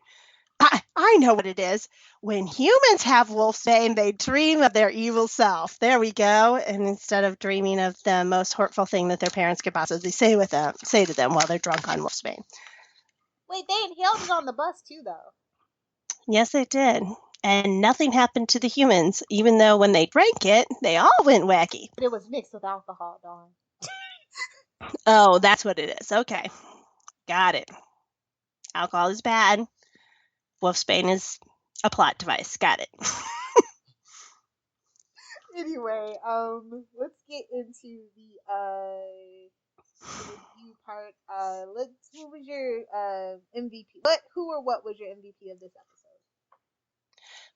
I know what it is. When humans have wolfsbane, they dream of their evil self. There we go. And instead of dreaming of the most hurtful thing that their parents could possibly say to them while they're drunk on wolfsbane. Wait, they inhaled it on the bus too, though. Yes, they did. And nothing happened to the humans, even though when they drank it, they all went wacky. But it was mixed with alcohol, Dawn. Oh, that's what it is. Okay. Got it. Alcohol is bad. Wolfsbane is a plot device. Got it. Anyway, let's get into the review part. Who was your MVP? What was your MVP of this episode?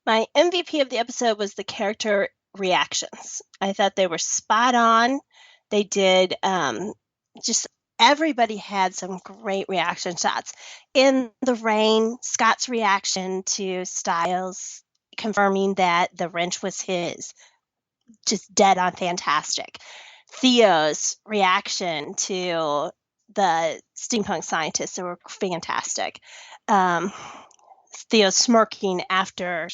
My MVP of the episode was the character reactions. I thought they were spot on. They did just everybody had some great reaction shots. In the rain, Scott's reaction to Styles confirming that the wrench was his, just dead on fantastic. Theo's reaction to the steampunk scientists were fantastic. Theo smirking after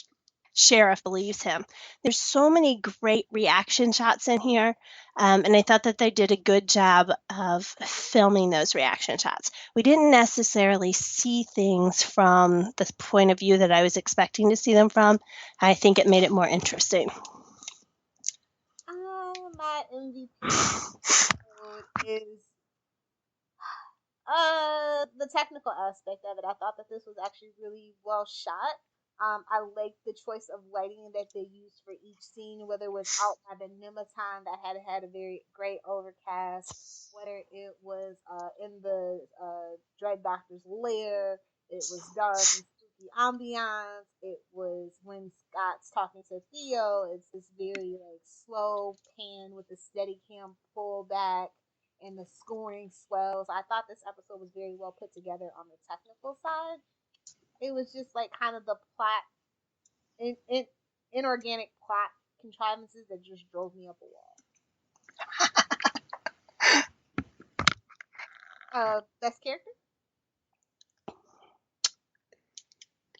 Sheriff believes him. There's so many great reaction shots in here, and I thought that they did a good job of filming those reaction shots. We didn't necessarily see things from the point of view that I was expecting to see them from. I think it made it more interesting. My MVP is the technical aspect of it. I thought that this was actually really well shot. I liked the choice of lighting that they used for each scene, whether it was out by the Nemeton that had a very great overcast, whether it was in the Dread Doctor's lair, it was dark and spooky ambiance. It was when Scott's talking to Theo. It's this very like slow pan with a steady cam pull back and the scoring swells. I thought this episode was very well put together on the technical side. It was just like kind of the plot, in inorganic plot contrivances that just drove me up a wall. Best character?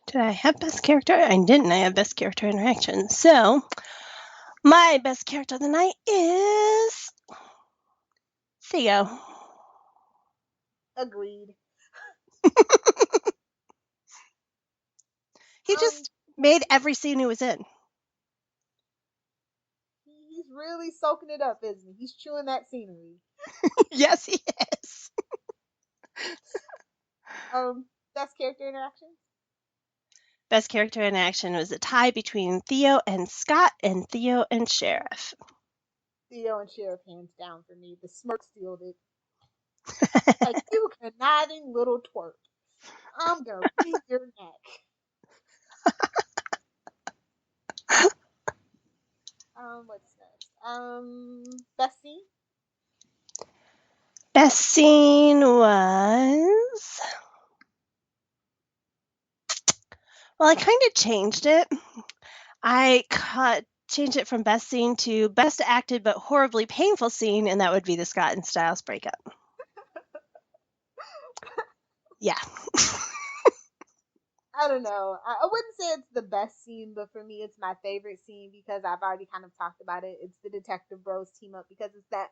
Did I have best character? I didn't. I have best character interaction. So, my best character of the night is Theo. Agreed. He just made every scene he was in. He's really soaking it up, isn't he? He's chewing that scenery. Yes, he is. Best character interaction? Best character in action was a tie between Theo and Scott and Theo and Sheriff. Theo and Sheriff, hands down for me. The smirk sealed it. Like, you conniving little twerp. I'm gonna beat your neck. What's next? Best scene? Best scene was. Well, I kind of changed it. Changed it from best scene to best acted but horribly painful scene, and that would be the Scott and Styles breakup. Yeah. I don't know. I wouldn't say it's the best scene, but for me, it's my favorite scene because I've already kind of talked about it. It's the Detective Bros team up because it's that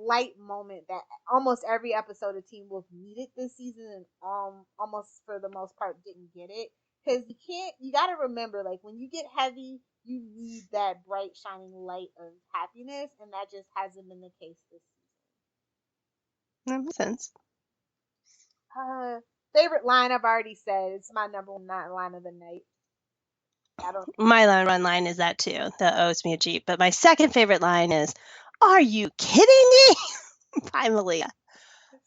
light moment that almost every episode of Teen Wolf needed this season, and almost for the most part didn't get it. Because you got to remember, like when you get heavy, you need that bright shining light of happiness, and that just hasn't been the case this season. That makes sense. Favorite line I've already said. It's my number one line of the night. I don't. My run line is that too. That owes me a Jeep. But my second favorite line is, "Are you kidding me?" by Malia.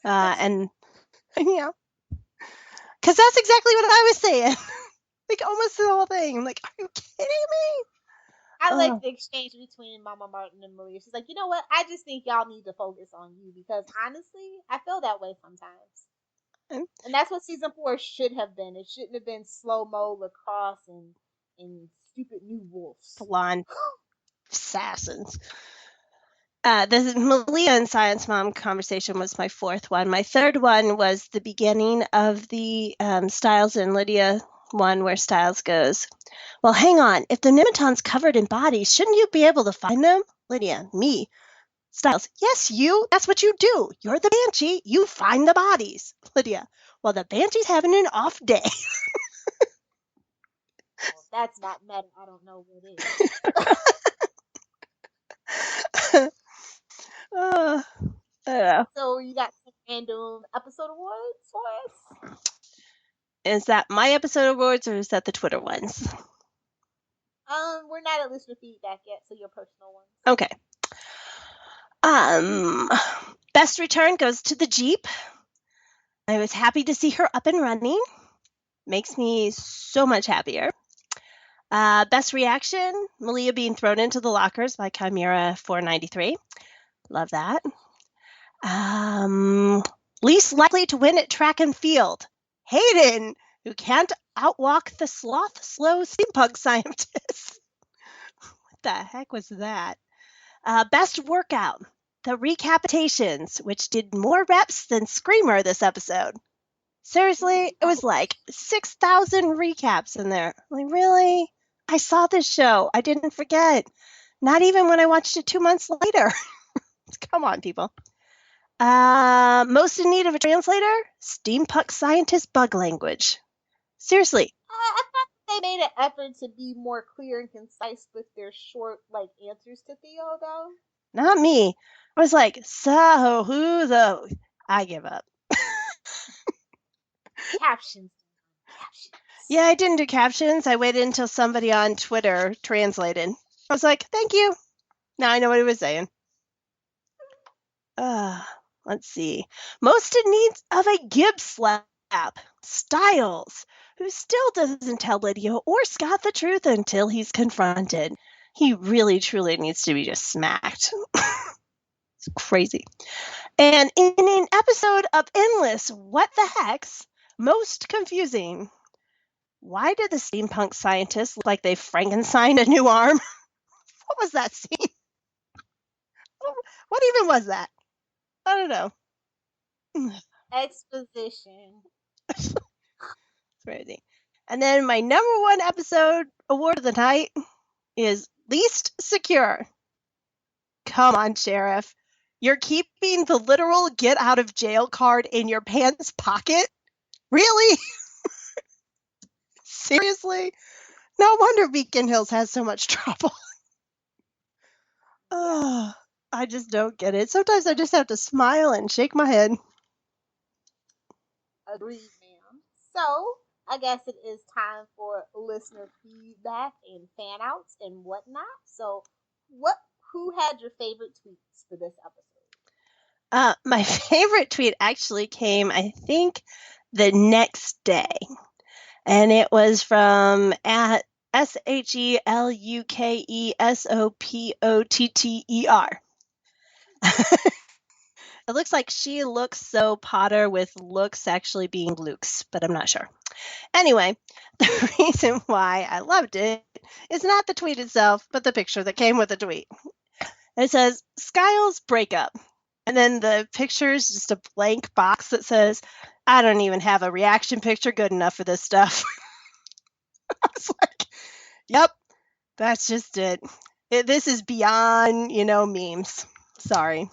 And because that's exactly what I was saying. Like almost the whole thing. I'm like, are you kidding me? I like the exchange between Mama Martin and Malia. She's like, you know what? I just think y'all need to focus on you because honestly, I feel that way sometimes. And that's what season 4 should have been. It shouldn't have been slow mo lacrosse and stupid new wolves. Blonde assassins. The Malia and Science Mom conversation was my fourth one. My third one was the beginning of the Styles and Lydia one where Styles goes, "Well, hang on. If the Nemeton's covered in bodies, shouldn't you be able to find them?" Lydia, "Me." Styles, "Yes, you. That's what you do. You're the Banshee. You find the bodies." Lydia, "Well, the Banshee's having an off day." Well, that's not meta. I don't know what it is. I don't know. So you got some random episode awards for us? Is that my episode awards or is that the Twitter ones? We're not at listener feedback yet, so your personal ones. Okay. Best return goes to the Jeep. I was happy to see her up and running. Makes me so much happier. Best reaction, Malia being thrown into the lockers by Chimera 493. Love that. Least likely to win at track and field, Hayden, who can't outwalk the sloth slow steampunk scientist. What the heck was that? Best workout, the recapitations, which did more reps than Screamer this episode. Seriously, it was like 6,000 recaps in there. Like, really? I saw this show. I didn't forget. Not even when I watched it 2 months later. Come on, people. Most in need of a translator? Steampunk scientist bug language. Seriously. I thought they made an effort to be more clear and concise with their short, like, answers to Theo, though. Not me. I was like, so who the... I give up. Captions. Yeah, I didn't do captions. I waited until somebody on Twitter translated. I was like, thank you. Now I know what he was saying. Let's see. Most in need of a Gibbs slap. Styles, who still doesn't tell Lydia or Scott the truth until he's confronted. He really, truly needs to be just smacked. It's crazy. And in an episode of Endless, what the heck's most confusing? Why did the steampunk scientists look like they Frankensteined a new arm? What was that scene? What even was that? I don't know. Exposition. It's crazy. And then my number one episode award of the night is Least Secure. Come on, Sheriff. You're keeping the literal get out of jail card in your pants pocket? Really? Seriously? No wonder Beacon Hills has so much trouble. Oh, I just don't get it. Sometimes I just have to smile and shake my head. Agreed, ma'am. So, I guess it is time for listener feedback and fan outs and whatnot. So, who had your favorite tweets for this episode? My favorite tweet actually came, I think, the next day. And it was from at SHELUKESOPOTTER. It looks like she looks so Potter with looks actually being Luke's, but I'm not sure. Anyway, the reason why I loved it is not the tweet itself, but the picture that came with the tweet. It says, Skiles breakup. And then the picture is just a blank box that says, I don't even have a reaction picture good enough for this stuff. I was like, yep, that's just it. This is beyond, memes. Sorry.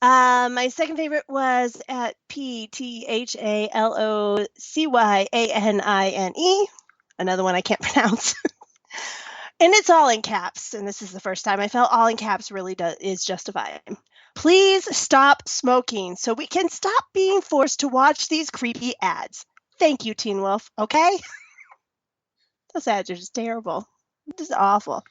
My second favorite was at PTHALOCYANINE, another one I can't pronounce. And it's all in caps, and this is the first time I felt all in caps really is justifying. Please stop smoking so we can stop being forced to watch these creepy ads. Thank you, Teen Wolf, okay? Those ads are just terrible. Just awful.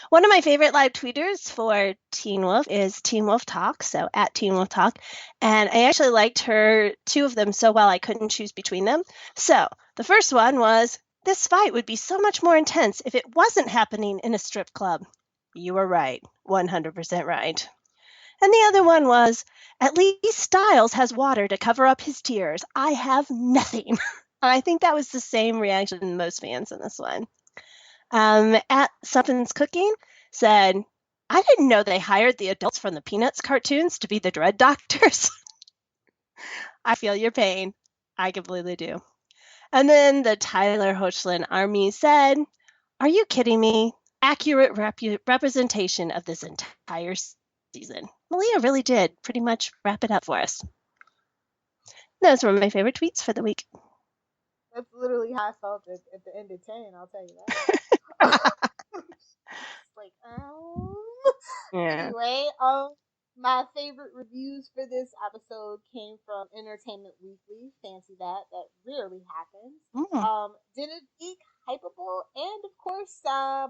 One of my favorite live tweeters for Teen Wolf is Teen Wolf Talk, so at Teen Wolf Talk. And I actually liked her 2 of them so well I couldn't choose between them. So the first one was, this fight would be so much more intense if it wasn't happening in a strip club. You were right. 100% right. And the other one was, at least Styles has water to cover up his tears. I have nothing. I think that was the same reaction in most fans in this one. At Something's Cooking said, I didn't know they hired the adults from the Peanuts cartoons to be the Dread Doctors. I feel your pain. I completely do. And then the Tyler Hoechlin Army said, are you kidding me? Accurate representation of this entire season. Malia really did pretty much wrap it up for us. Those were my favorite tweets for the week. That's literally how I felt at the end of 10, I'll tell you that. Like, Yeah. Anyway, my favorite reviews for this episode came from Entertainment Weekly. Fancy that. That rarely happens. Did it Geek, Hypable, and of course,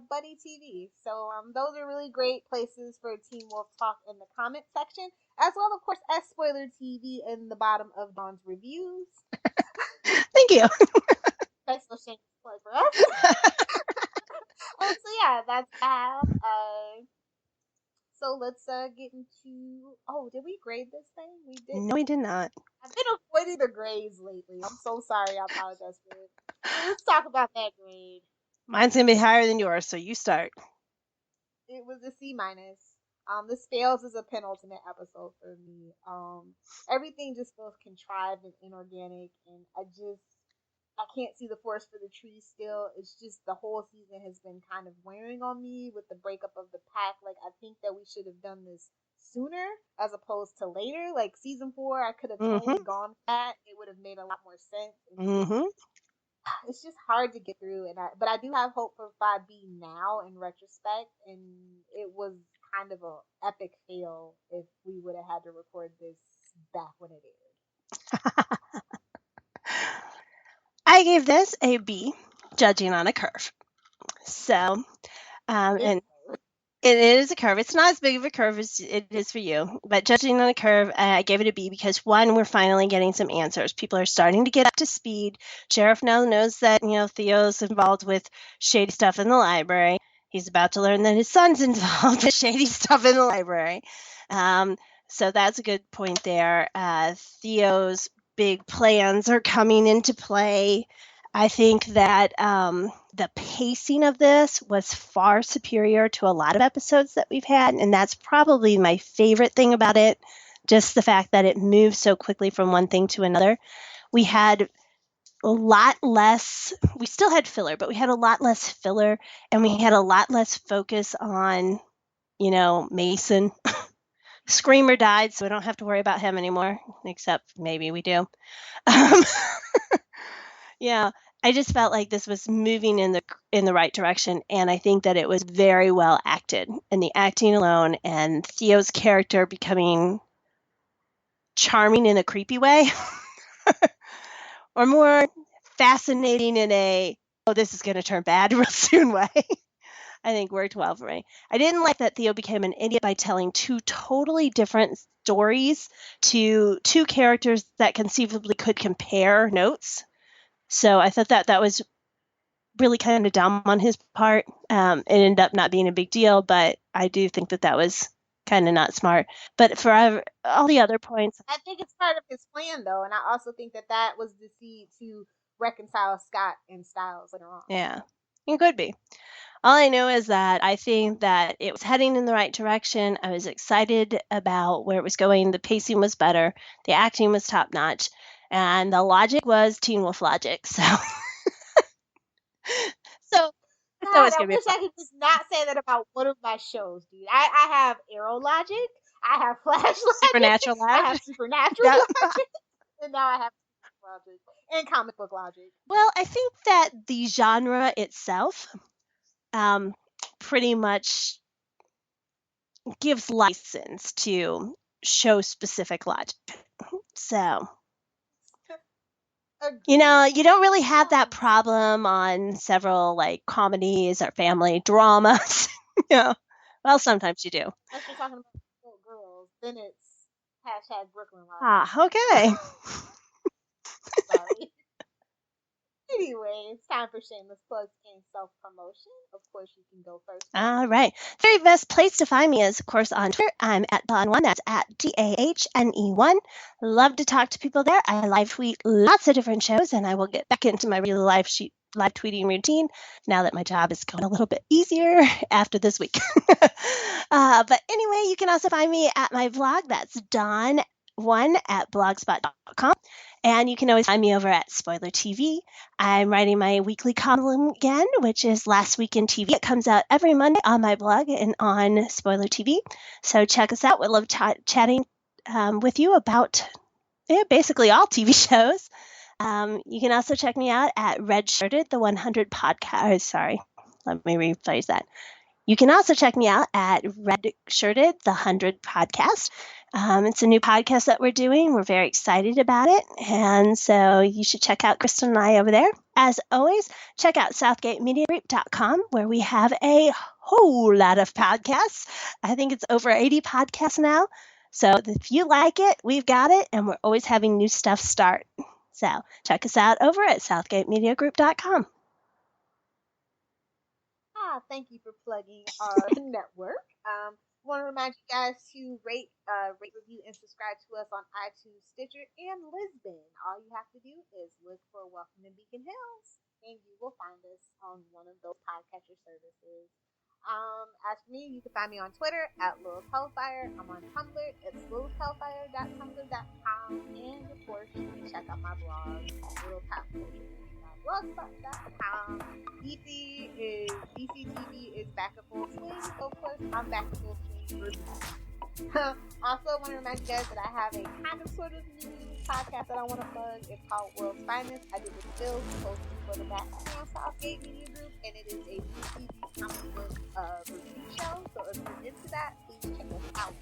Buddy TV. So those are really great places for Teen Wolf Talk in the comment section, as well, of course, as Spoiler TV in the bottom of Dawn's reviews. Thank you. Thanks for sharing the plug for us. So yeah, that's that. So let's get into. Oh, did we grade this thing? We did. No, we did not. I've been avoiding the grades lately. I'm so sorry. I apologize for it. So let's talk about that grade. Mine's gonna be higher than yours, so you start. It was a C minus. This fails as a penultimate episode for me. Everything just feels contrived and inorganic, and I can't see the forest for the trees still. It's just the whole season has been kind of wearing on me with the breakup of the pack. Like, I think that we should have done this sooner as opposed to later. Like, season 4, I could have totally gone for that. It would have made a lot more sense. It's just hard to get through, but I do have hope for 5B now in retrospect, and it was kind of a epic fail if we would have had to record this back when it aired. I gave this a B, judging on a curve. So, and it is a curve. It's not as big of a curve as it is for you, but judging on a curve, I gave it a B because, one, we're finally getting some answers. People are starting to get up to speed. Sheriff now knows that, Theo's involved with shady stuff in the library. He's about to learn that his son's involved with shady stuff in the library. So that's a good point there. Theo's big plans are coming into play. I think that the pacing of this was far superior to a lot of episodes that we've had, and that's probably my favorite thing about it, just the fact that it moves so quickly from one thing to another. We had a lot less, we still had filler, but we had a lot less filler, and we had a lot less focus on, Mason. Screamer died, so we don't have to worry about him anymore, except maybe we do. Yeah, I just felt like this was moving in the right direction, and I think that it was very well acted. And the acting alone, and Theo's character becoming charming in a creepy way, or more fascinating in a this is going to turn bad real soon way, I think worked well for me. I didn't like that Theo became an idiot by telling 2 totally different stories to 2 characters that conceivably could compare notes. So I thought that was really kind of dumb on his part. It ended up not being a big deal, but I do think that was kind of not smart. But for all the other points, I think it's part of his plan, though, and I also think that was the seed to reconcile Scott and Styles later on. Yeah, it could be. All I know is that I think that it was heading in the right direction. I was excited about where it was going. The pacing was better. The acting was top notch. And the logic was Teen Wolf logic. So God, I wish I could just not say that about one of my shows, dude. I have Arrow logic. I have Flash logic. Supernatural logic. I have Supernatural logic. And now I have logic. And comic book logic. Well, I think that the genre itself pretty much gives license to show specific logic. So, you don't really have that problem on several like comedies or family dramas. Well, sometimes you do. Unless you're talking about little girls, then it's #Brooklyn Live. Okay. Sorry. Anyway, it's time for shameless plugs and self-promotion. Of course, you can go first. All right. The very best place to find me is, of course, on Twitter. I'm at Dawn1. That's at DAHNE1. Love to talk to people there. I live tweet lots of different shows, and I will get back into my real live tweeting routine now that my job is going a little bit easier after this week. But anyway, you can also find me at my blog. That's Dawn1 at blogspot.com. And you can always find me over at Spoiler TV. I'm writing my weekly column again, which is Last Week in TV. It comes out every Monday on my blog and on Spoiler TV. So check us out. We love chatting with you about basically all TV shows. You can also check me out at Red Shirted, the 100 podcast. Sorry, let me rephrase that. You can also check me out at Red Shirted, the 100 podcast. It's a new podcast that we're doing. We're very excited about it. And so you should check out Kristen and I over there. As always, check out SouthgateMediaGroup.com, where we have a whole lot of podcasts. I think it's over 80 podcasts now. So if you like it, we've got it. And we're always having new stuff start. So check us out over at SouthgateMediaGroup.com. Thank you for plugging our network. Want to remind you guys to rate, review, and subscribe to us on iTunes, Stitcher, and Lisbon. All you have to do is look for Welcome to Beacon Hills, and you will find us on one of those podcatcher services. As for me, you can find me on Twitter at Lilith Hellfire. I'm on Tumblr. It's lilithhellfire.tumblr.com, and of course, you can check out my blog, blogspot.com. DCTV is back in full swing, so of course I'm back in full swing. Also, want to remind you guys that I have a kind of sort of new podcast that I want to plug. It's called World's Finest. I did the Phil posting for the Batman Southgate Media Group, and it is a DCTV comic book review show. So if you're into that, please check us out.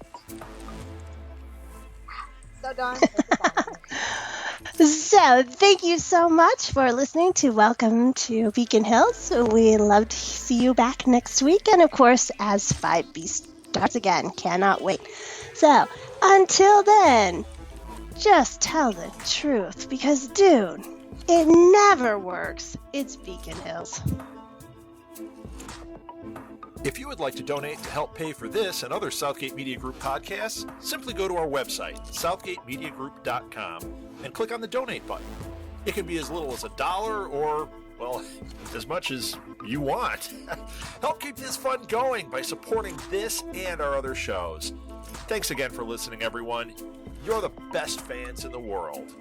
So, Dawn, so thank you so much for listening to Welcome to Beacon Hills. We love to see you back next week. And of course, as 5B starts again, cannot wait. So until then, just tell the truth because, dude, it never works. It's Beacon Hills. If you would like to donate to help pay for this and other Southgate Media Group podcasts, simply go to our website, southgatemediagroup.com, and click on the donate button. It can be as little as $1 or, well, as much as you want. Help keep this fun going by supporting this and our other shows. Thanks again for listening, everyone. You're the best fans in the world.